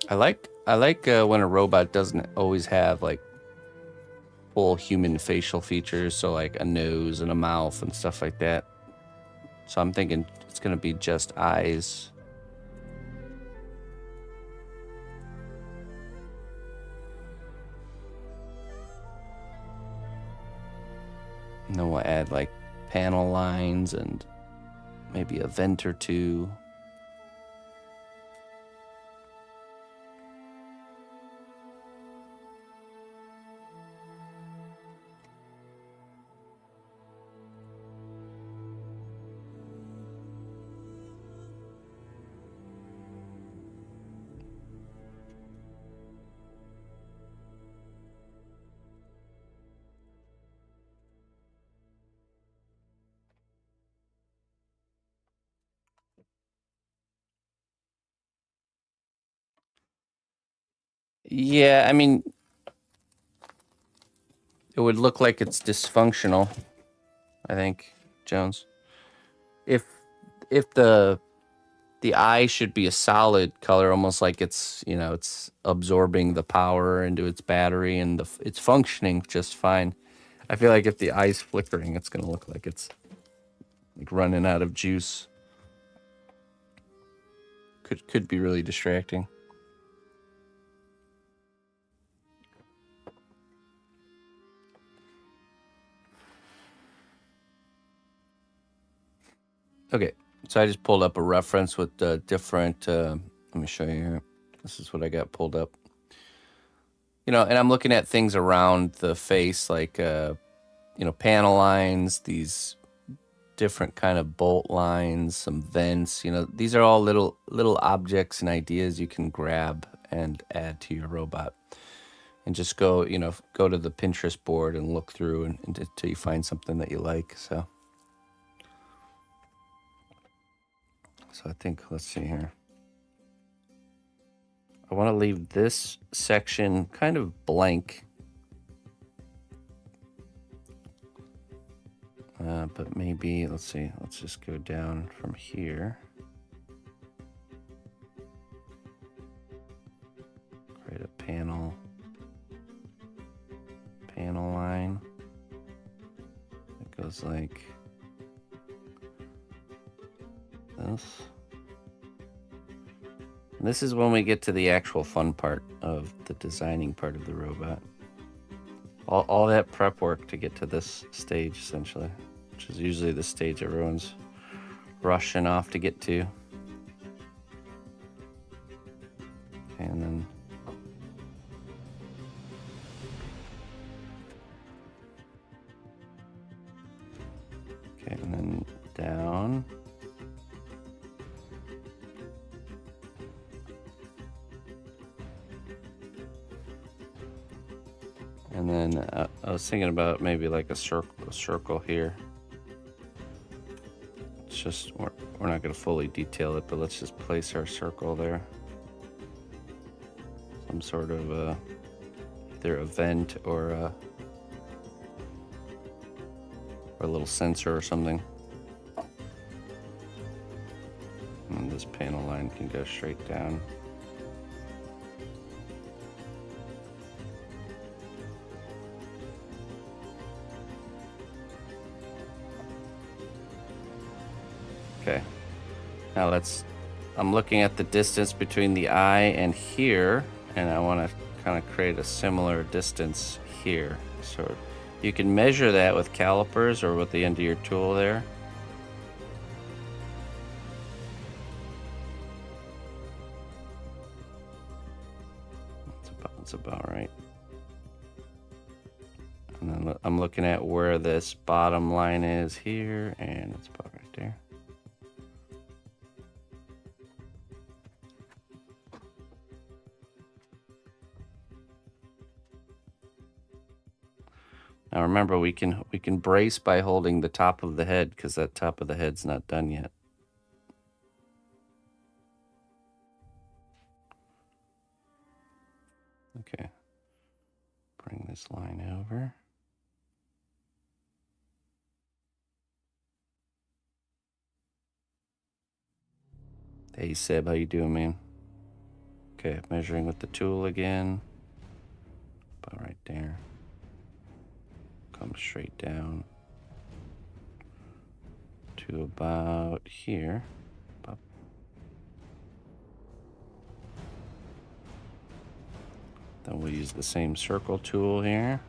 I like when a robot doesn't always have like full human facial features, so like a nose and a mouth and stuff like that. So I'm thinking it's gonna be just eyes. And then we'll add like panel lines and maybe a vent or two. Yeah, I mean, it would look like it's dysfunctional, I think, Jones. If the eye should be a solid color, almost like it's, you know, it's absorbing the power into its battery and it's functioning just fine. I feel like if the eye's flickering, it's going to look like it's like running out of juice. Could be really distracting. Okay, so I just pulled up a reference with different, let me show you here. This is what I got pulled up. You know, and I'm looking at things around the face, like, you know, panel lines, these different kind of bolt lines, some vents. You know, these are all little objects and ideas you can grab and add to your robot. And just go, you know, go to the Pinterest board and look through until you find something that you like. So I think, let's see here. I want to leave this section kind of blank. But maybe, let's see, let's just go down from here. Create a panel line. It goes like this. And this is when we get to the actual fun part of the designing part of the robot. All that prep work to get to this stage, essentially, which is usually the stage everyone's rushing off to get to. And then okay, and then down. And then I was thinking about maybe like a circle here. It's just, we're not going to fully detail it, but let's just place our circle there. Some sort of either a vent or a little sensor or something. And this panel line can go straight down. Okay, now I'm looking at the distance between the eye and here, and I want to kind of create a similar distance here. So you can measure that with calipers or with the end of your tool there. That's about right. And then I'm looking at where this bottom line is here, and it's about right there. Now remember, we can brace by holding the top of the head, because that top of the head's not done yet. Okay, bring this line over. Hey Seb, how you doing, man? Okay, measuring with the tool again. About right there. Come straight down to about here. Then we'll use the same circle tool here.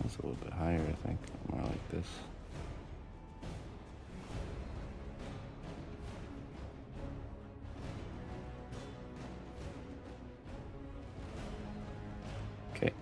That's a little bit higher, I think. More like this. Okay.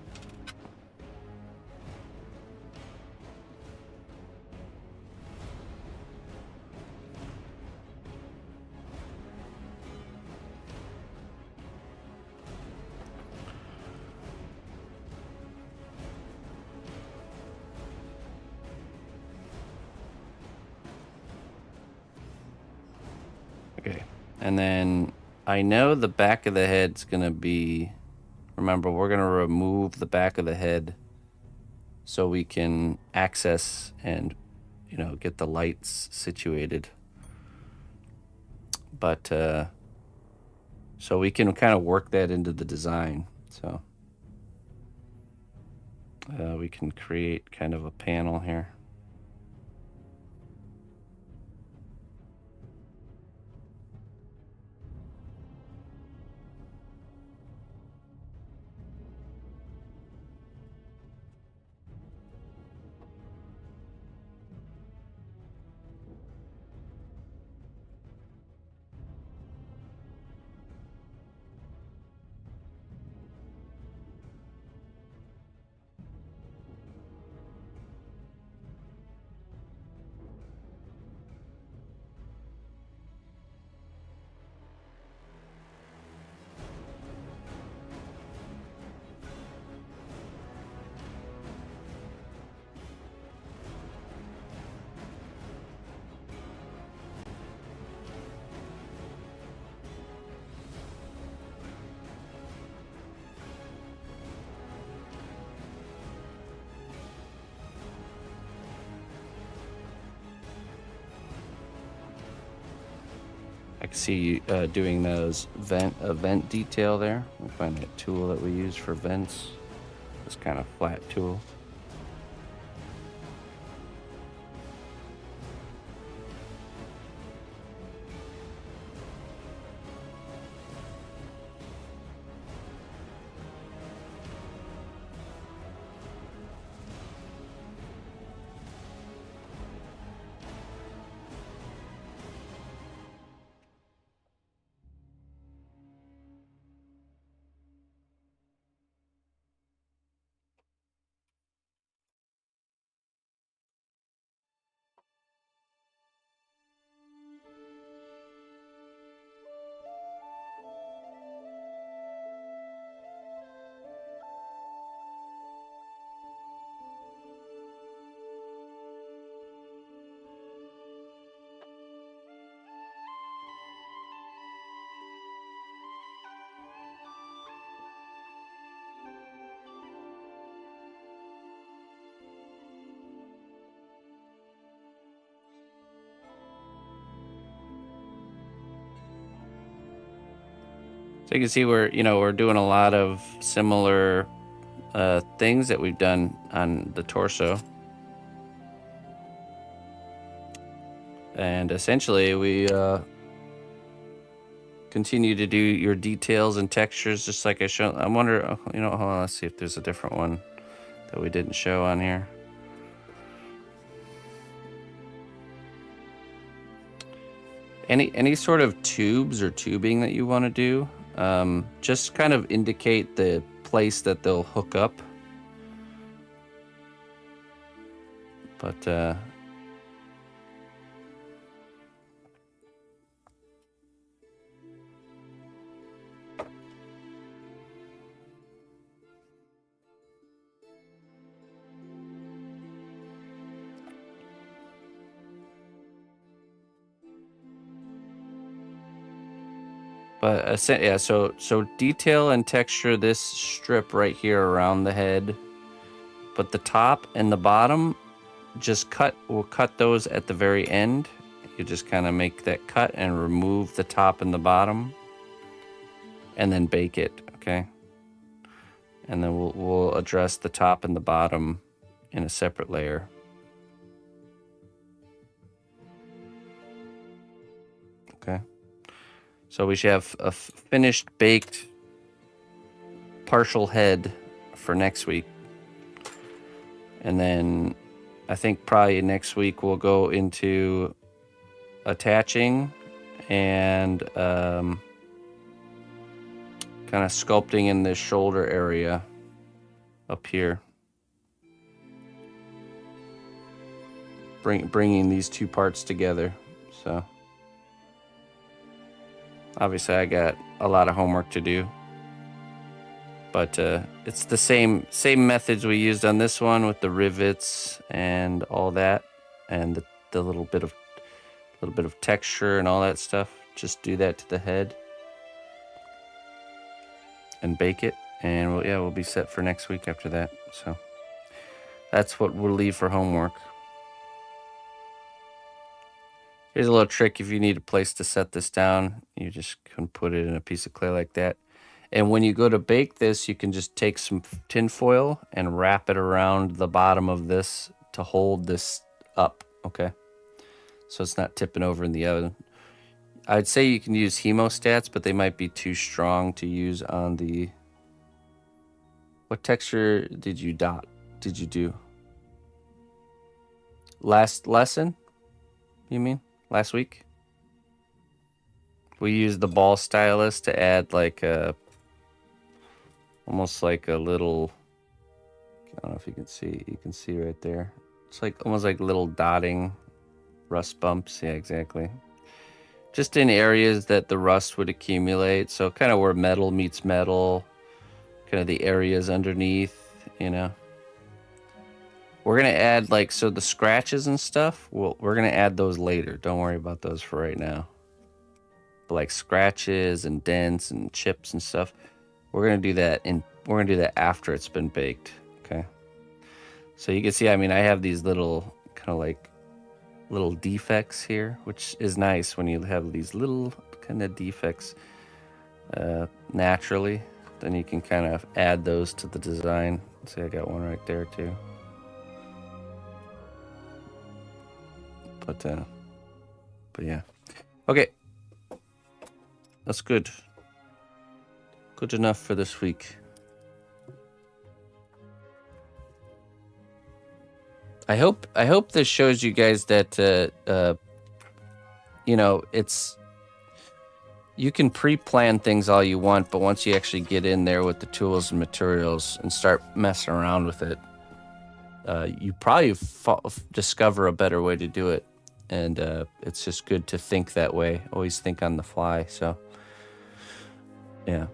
Okay, and then I know the back of the head's gonna be, remember, we're gonna remove the back of the head so we can access and, you know, get the lights situated. But, so we can kind of work that into the design. So we can create kind of a panel here. I can see you doing those vent detail there. We'll find that tool that we use for vents. This kind of flat tool. So you can see we're doing a lot of similar things that we've done on the torso. And essentially we continue to do your details and textures just like I showed. I wonder, hold on, let's see if there's a different one that we didn't show on here. Any sort of tubes or tubing that you want to do, just kind of indicate the place that they'll hook up. But yeah, so detail and texture this strip right here around the head, but the top and the bottom, just we'll cut those at the very end. You just kind of make that cut and remove the top and the bottom, and then bake it, okay? And then we'll address the top and the bottom in a separate layer. Okay. So we should have a finished baked partial head for next week. And then I think probably next week we'll go into attaching and kind of sculpting in this shoulder area up here. Bringing these two parts together. So obviously I got a lot of homework to do, but it's the same methods we used on this one with the rivets and all that, and the little bit of texture and all that stuff. Just do that to the head and bake it, and we'll be set for next week after that. So that's what we'll leave for homework. Here's a little trick. If you need a place to set this down, you just can put it in a piece of clay like that. And when you go to bake this, you can just take some tin foil and wrap it around the bottom of this to hold this up, okay? So it's not tipping over in the oven. I'd say you can use hemostats, but they might be too strong to use on the... What texture did you do? Last lesson, you mean? Last week? We used the ball stylus to add like almost like a little, I don't know if you can see right there. It's like almost like little dotting rust bumps. Yeah, exactly. Just in areas that the rust would accumulate. So kind of where metal meets metal, kind of the areas underneath, you know. We're going to add like, so the scratches and stuff, we're going to add those later. Don't worry about those for right now. But like scratches and dents and chips and stuff, we're going to do that after it's been baked. Okay. So you can see, I mean, I have these little kind of like little defects here, which is nice when you have these little kind of defects naturally. Then you can kind of add those to the design. See, I got one right there too. But yeah. Okay. That's good. Good enough for this week. I hope this shows you guys that you know, you can pre-plan things all you want, but once you actually get in there with the tools and materials and start messing around with it, you probably discover a better way to do it. And it's just good to think that way. Always think on the fly. So, yeah.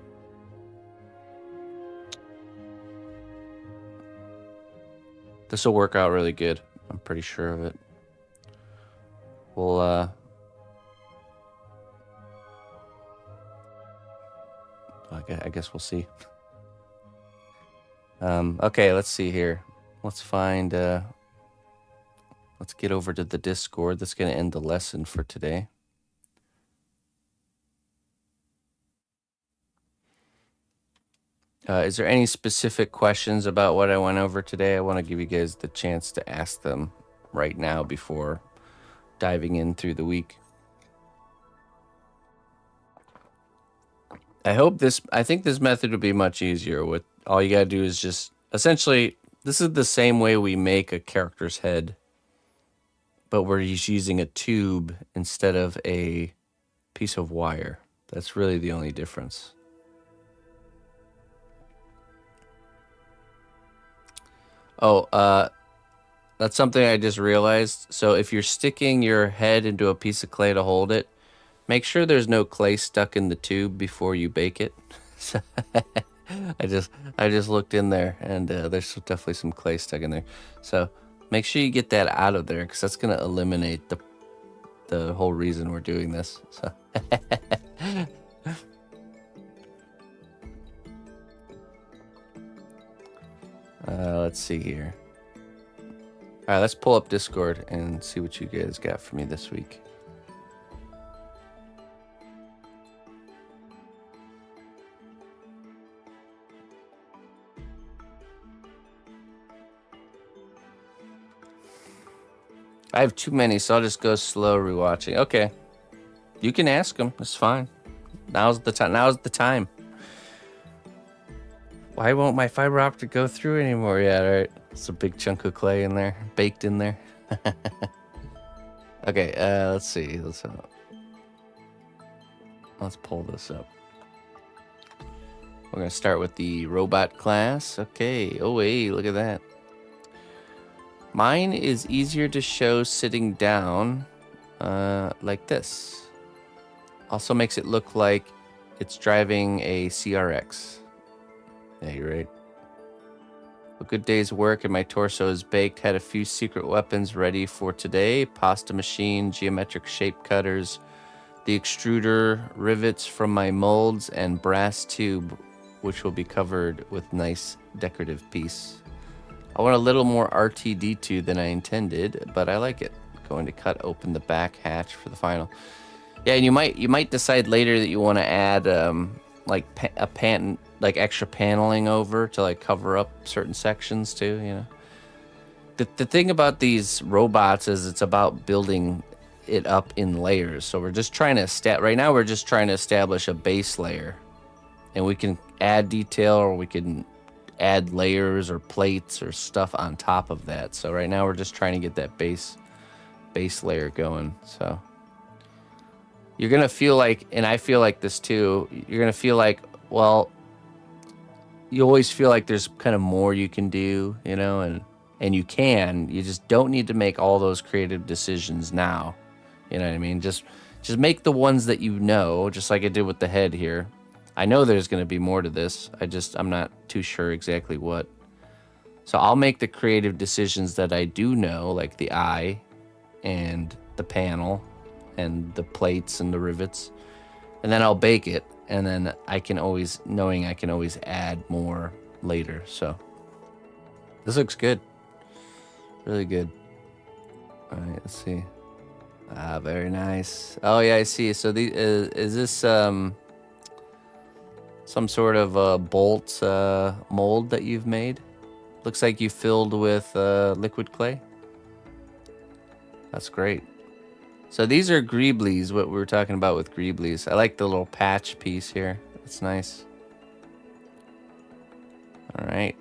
This will work out really good. I'm pretty sure of it. We'll, I guess we'll see. Okay, let's see here. Let's find... Let's get over to the Discord. That's going to end the lesson for today. Is there any specific questions about what I went over today? I want to give you guys the chance to ask them right now before diving in through the week. I think this method would be much easier. With all you got to do is just, essentially, this is the same way we make a character's head, but we're just using a tube instead of a piece of wire. That's really the only difference. Oh, that's something I just realized. So if you're sticking your head into a piece of clay to hold it, make sure there's no clay stuck in the tube before you bake it. I just looked in there, and there's definitely some clay stuck in there. So make sure you get that out of there, because that's going to eliminate the whole reason we're doing this. So let's see here. All right, let's pull up Discord and see what you guys got for me this week. I have too many, so I'll just go slow rewatching. Okay. You can ask them. It's fine. Now's the time. Now's the time. Why won't my fiber optic go through anymore? Yeah, right. It's a big chunk of clay in there, baked in there. Okay, let's see. Let's pull this up. We're gonna start with the robot class. Okay. Oh, hey, look at that. Mine is easier to show sitting down, like this. Also makes it look like it's driving a CRX. Yeah, you're right. A good day's work and my torso is baked. Had a few secret weapons ready for today. Pasta machine, geometric shape cutters, the extruder, rivets from my molds, and brass tube, which will be covered with nice decorative piece. I want a little more R2-D2 than I intended, but I like it. Going to cut open the back hatch for the final. Yeah, and you might decide later that you want to add like extra paneling over to like cover up certain sections too. You know, the thing about these robots is it's about building it up in layers. So we're just trying to right now we're just trying to establish a base layer, and we can add detail or we can add layers or plates or stuff on top of that. So right now we're just trying to get that base layer going. So you're gonna feel like, and I feel like this too, you're gonna feel like, well, you always feel like there's kind of more you can do, you know, and you just don't need to make all those creative decisions now. You know what I mean? Just make the ones that you know, just like I did with the head here. I know there's going to be more to this. I'm not too sure exactly what. So I'll make the creative decisions that I do know, like the eye and the panel and the plates and the rivets. And then I'll bake it. And then I can always add more later. So this looks good. Really good. All right, let's see. Ah, very nice. Oh yeah, I see. So is this some sort of bolt mold that you've made? Looks like you filled with liquid clay. That's great. So these are greeblies, what we were talking about with greeblies. I like the little patch piece here. That's nice. All right.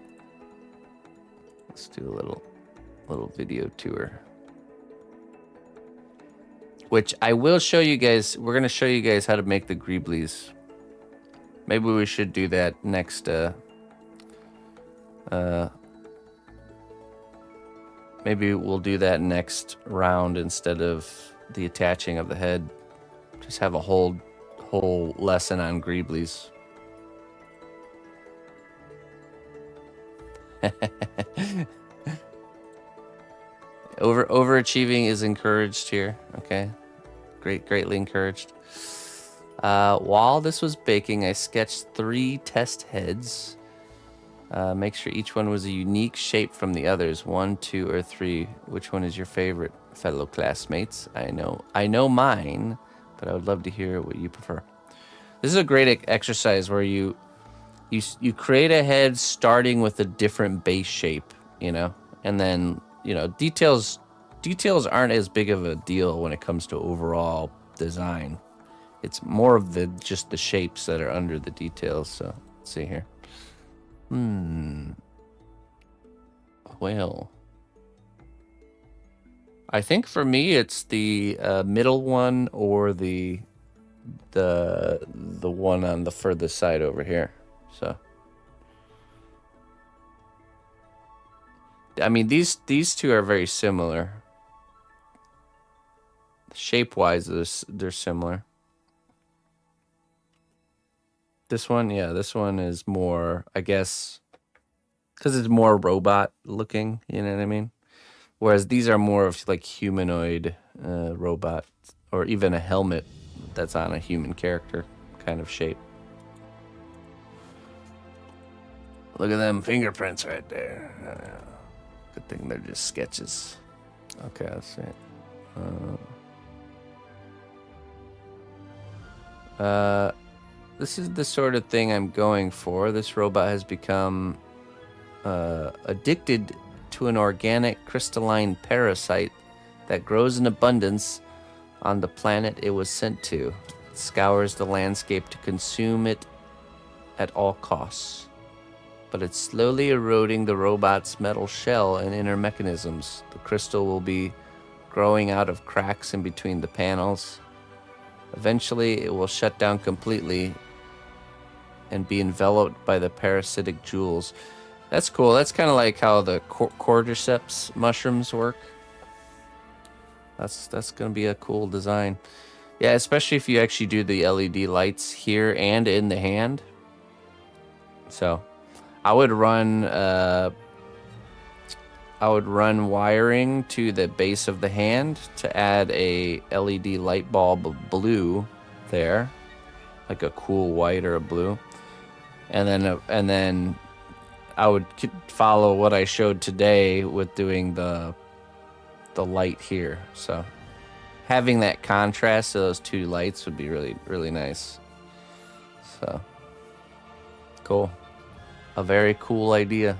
Let's do a little video tour. Which I will show you guys. We're going to show you guys how to make the greeblies. Maybe we should do that next maybe we'll do that next round instead of the attaching of the head. Just have a whole lesson on greeblies. Overachieving is encouraged here. Okay, greatly encouraged. While this was baking, I sketched 3 test heads. Make sure each one was a unique shape from the others. 1, 2, or 3. Which one is your favorite, fellow classmates? I know mine, but I would love to hear what you prefer. This is a great exercise where you create a head starting with a different base shape, you know, and then, you know, details aren't as big of a deal when it comes to overall design. It's more of just the shapes that are under the details. So let's see here. Well, I think for me it's the middle one or the one on the furthest side over here. So I mean these two are very similar. Shape-wise, they're similar. This one is more, I guess, because it's more robot looking, you know what I mean? Whereas these are more of like humanoid robot, or even a helmet that's on a human character kind of shape. Look at them fingerprints right there. Good thing they're just sketches. Okay, let's see. This is the sort of thing I'm going for. This robot has become addicted to an organic crystalline parasite that grows in abundance on the planet it was sent to. It scours the landscape to consume it at all costs. But it's slowly eroding the robot's metal shell and inner mechanisms. The crystal will be growing out of cracks in between the panels. Eventually, it will shut down completely and be enveloped by the parasitic jewels. That's cool. That's kind of like how the cordyceps mushrooms work. That's going to be a cool design. Yeah, especially if you actually do the LED lights here and in the hand. So, I would run wiring to the base of the hand to add a LED light bulb of blue there, like a cool white or a blue, and then I would follow what I showed today with doing the light here. So having that contrast to those two lights would be really, really nice. So cool. A very cool idea.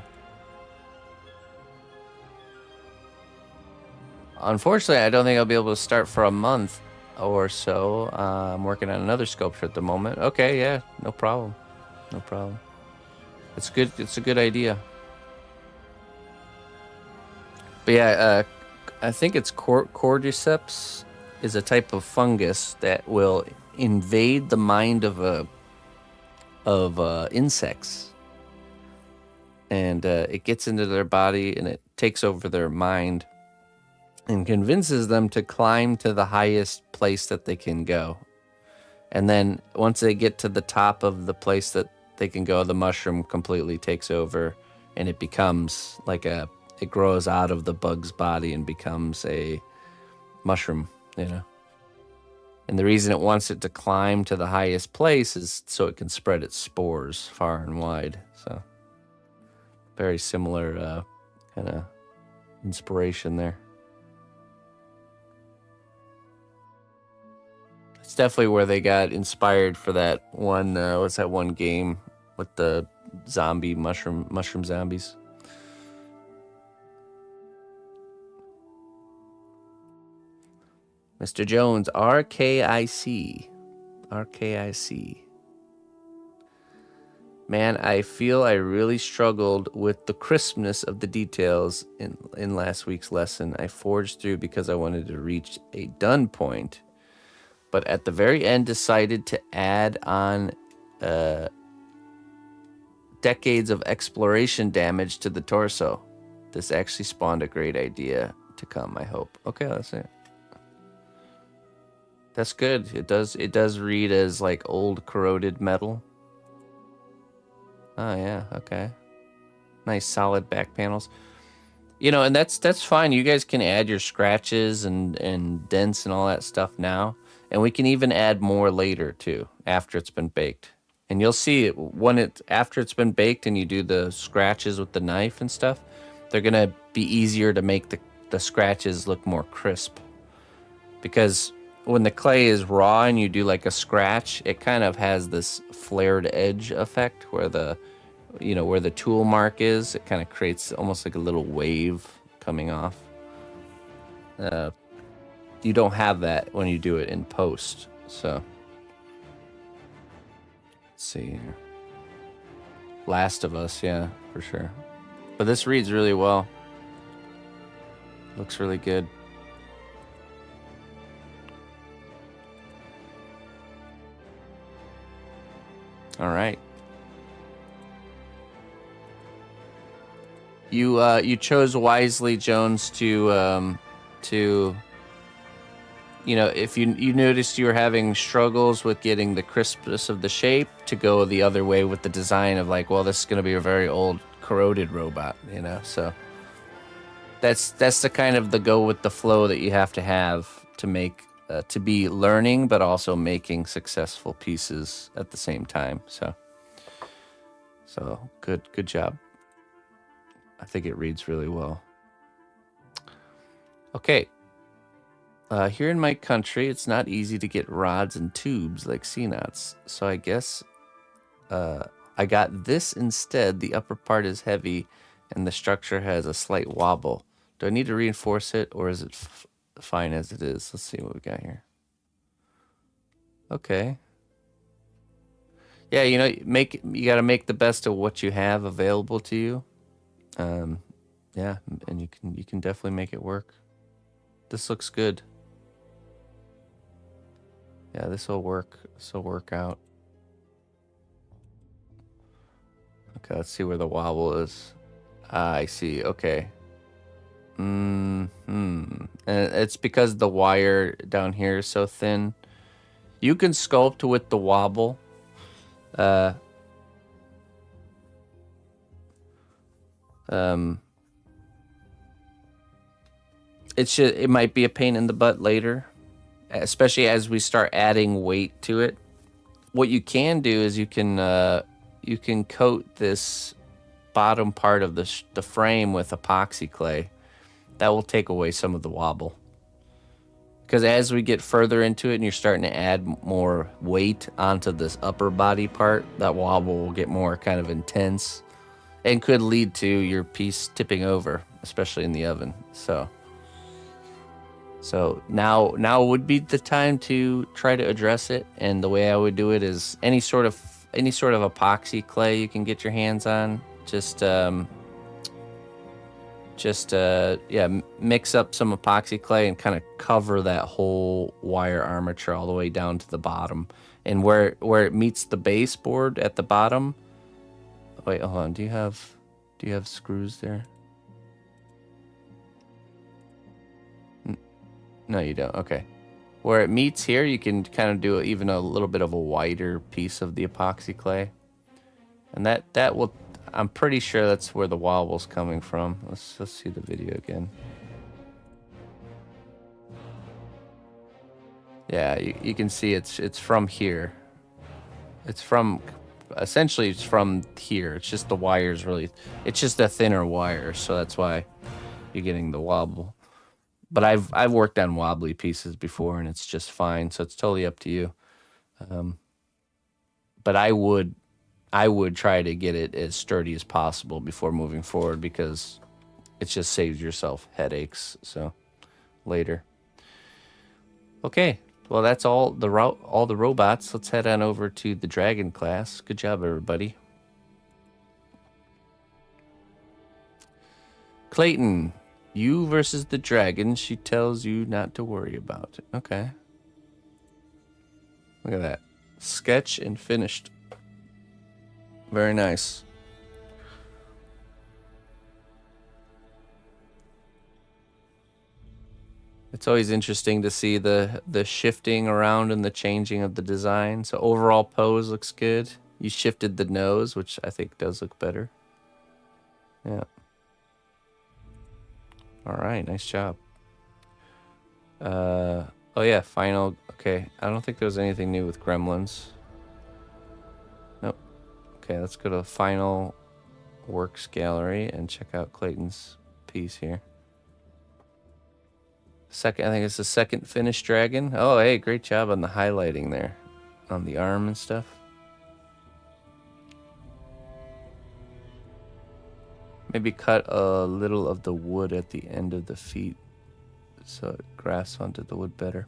Unfortunately, I don't think I'll be able to start for a month or so. I'm working on another sculpture at the moment. Okay, yeah, no problem. No problem. It's good. It's a good idea. But yeah, I think it's cordyceps is a type of fungus that will invade the mind of insects, and it gets into their body and it takes over their mind and convinces them to climb to the highest place that they can go. And then once they get to the top of the place that they can go, the mushroom completely takes over and it becomes like it grows out of the bug's body and becomes a mushroom, you know. And the reason it wants it to climb to the highest place is so it can spread its spores far and wide. So very similar kind of inspiration there. It's definitely where they got inspired for that one. What's that one game with the zombie mushroom zombies? Mr. Jones, RKIC. Man, I feel I really struggled with the crispness of the details in last week's lesson. I forged through because I wanted to reach a done point, but at the very end decided to add on decades of exploration damage to the torso. This actually spawned a great idea to come, I hope. Okay, let's see. That's good. It does read as like old corroded metal. Oh yeah, okay. Nice solid back panels. You know, and that's fine. You guys can add your scratches and dents and all that stuff now. And we can even add more later too, after it's been baked. And you'll see it after it's been baked and you do the scratches with the knife and stuff, they're gonna be easier to make the scratches look more crisp. Because when the clay is raw and you do like a scratch, it kind of has this flared edge effect where where the tool mark is, it kind of creates almost like a little wave coming off. You don't have that when you do it in post. So let's see here. Last of Us, yeah, for sure. But this reads really well. Looks really good. All right. You chose wisely, Jones, to if you noticed you were having struggles with getting the crispness of the shape, to go the other way with the design of like, well, this is going to be a very old corroded robot, so that's the kind of the go with the flow that you have to make to be learning but also making successful pieces at the same time. So good job. I think it reads really well. Okay. Here in my country, it's not easy to get rods and tubes like cnots, so I guess I got this instead. The upper part is heavy, and the structure has a slight wobble. Do I need to reinforce it, or is it fine as it is? Let's see what we got here. Okay. Yeah, you know, you got to make the best of what you have available to you. Yeah, and you can definitely make it work. This looks good. Yeah, this will work. This will work out. Okay, let's see where the wobble is. Ah, I see. Okay. And it's because the wire down here is so thin. You can sculpt with the wobble. It might be a pain in the butt later, especially as we start adding weight to it. What you can do is you can coat this bottom part of the frame with epoxy clay. That will take away some of the wobble. Because as we get further into it and you're starting to add more weight onto this upper body part, that wobble will get more kind of intense and could lead to your piece tipping over, especially in the oven. So now would be the time to try to address it. And the way I would do it is any sort of epoxy clay you can get your hands on. Mix up some epoxy clay and kind of cover that whole wire armature all the way down to the bottom. And where it meets the baseboard at the bottom. Wait, hold on. Do you have screws there? No, you don't. Okay. Where it meets here, you can kind of do even a little bit of a wider piece of the epoxy clay. And that will, I'm pretty sure that's where the wobble's coming from. Let's see the video again. Yeah, you can see it's from here. Essentially it's from here. It's just the wire's really, it's just a thinner wire, so that's why you're getting the wobble. But I've worked on wobbly pieces before, and it's just fine. So it's totally up to you. But I would try to get it as sturdy as possible before moving forward, because it just saves yourself headaches. So later. Okay, well that's all the robots. Let's head on over to the dragon class. Good job, everybody. Clayton. You versus the dragon. She tells you not to worry about it. Okay. Look at that. Sketch and finished. Very nice. It's always interesting to see the shifting around and the changing of the design. So overall pose looks good. You shifted the nose, which I think does look better. Yeah. All right, nice job. Oh yeah, final. Okay, I don't think there was anything new with Gremlins. Nope. Okay, let's go to final works gallery and check out Clayton's piece here. I think it's the second finished dragon. Oh, hey, great job on the highlighting there, on the arm and stuff. Maybe cut a little of the wood at the end of the feet so it grasps onto the wood better.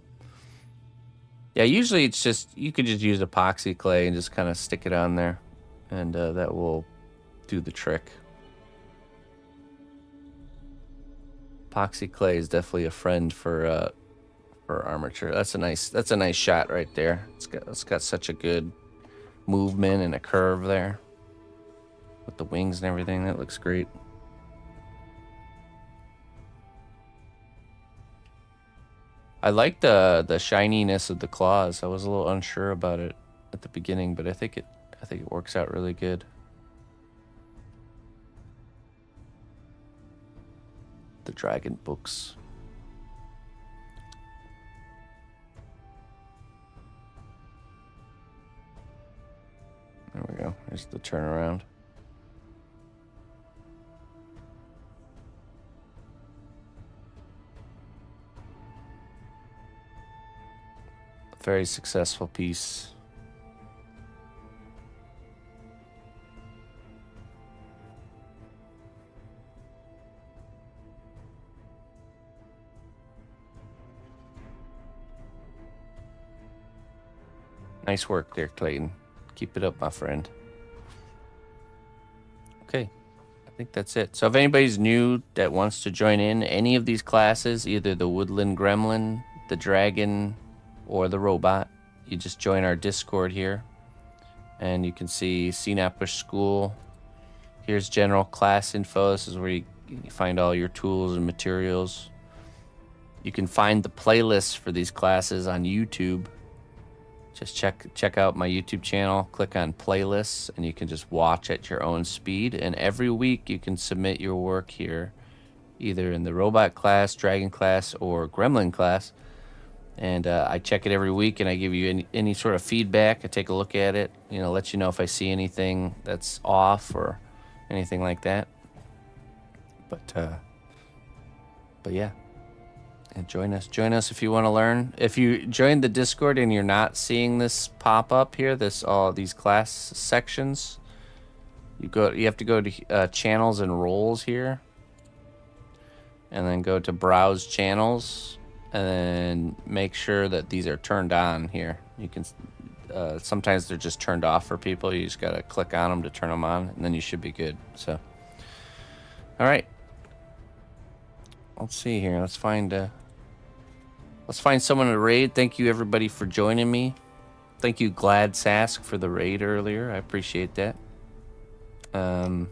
Yeah, usually it's just, you could just use epoxy clay and just kind of stick it on there, and that will do the trick. Epoxy clay is definitely a friend for armature. That's a nice shot right there. It's got such a good movement and a curve there with the wings and everything. That looks great. I like the shininess of the claws. I was a little unsure about it at the beginning, but I think it works out really good. The dragon books. There we go. Here's the turnaround. Very successful piece. Nice work there, Clayton. Keep it up, my friend. Okay, I think that's it. So if anybody's new that wants to join in any of these classes, either the woodland gremlin, the dragon, or the robot, you just join our Discord here. And you can see cnotbusch School. Here's general class info. This is where you find all your tools and materials. You can find the playlists for these classes on YouTube. Just check out my YouTube channel, click on playlists, and you can just watch at your own speed. And every week you can submit your work here, either in the robot class, dragon class, or gremlin class. And I check it every week, and I give you any sort of feedback. I take a look at it, let you know if I see anything that's off or anything like that. But yeah. And join us if you want to learn. If you join the Discord and you're not seeing this pop up here, all these class sections, you have to go to channels and roles here, and then go to browse channels, and then make sure that these are turned on here. You can sometimes they're just turned off for people. You just gotta click on them to turn them on, and then you should be good. So, all right. Let's see here. Let's find someone to raid. Thank you everybody for joining me. Thank you Glad Sask for the raid earlier. I appreciate that. I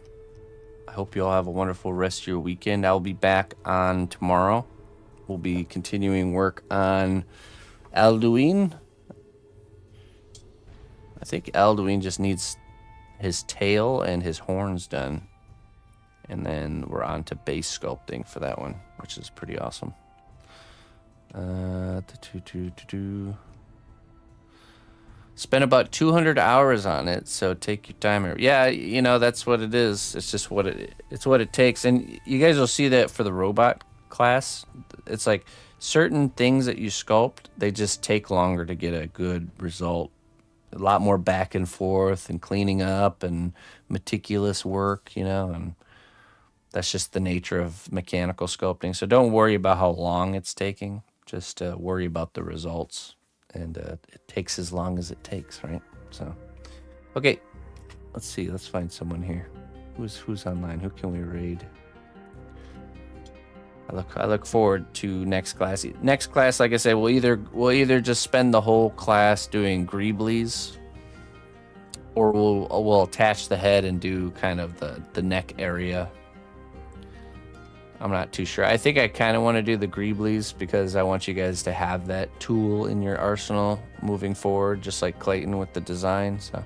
hope you all have a wonderful rest of your weekend. I'll be back on tomorrow. We'll be continuing work on Alduin. I think Alduin just needs his tail and his horns done. And then we're on to base sculpting for that one, which is pretty awesome. Spent about 200 hours on it, so take your time. Yeah, that's what it is. It's just what it takes. And you guys will see that for the robot class. It's like certain things that you sculpt, they just take longer to get a good result. A lot more back and forth and cleaning up and meticulous work, and that's just the nature of mechanical sculpting. So don't worry about how long it's taking. Just worry about the results. And it takes as long as it takes, right? So, okay. Let's see. Let's find someone here. Who's online? Who can we raid? I look forward to next class. Next class, like I said, we'll either just spend the whole class doing greeblies, or we'll attach the head and do kind of the neck area. I'm not too sure. I think I kind of want to do the greeblies because I want you guys to have that tool in your arsenal moving forward, just like Clayton with the design. So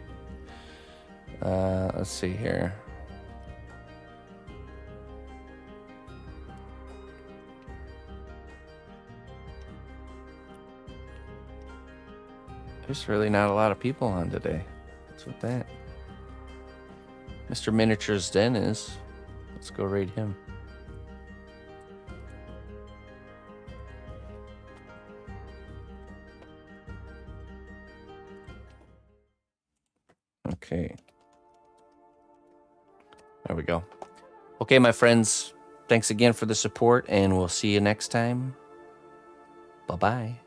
let's see here. There's really not a lot of people on today. What's with that? Mr. Miniature's Den is. Let's go raid him. Okay. There we go. Okay, my friends. Thanks again for the support, and we'll see you next time. Bye-bye.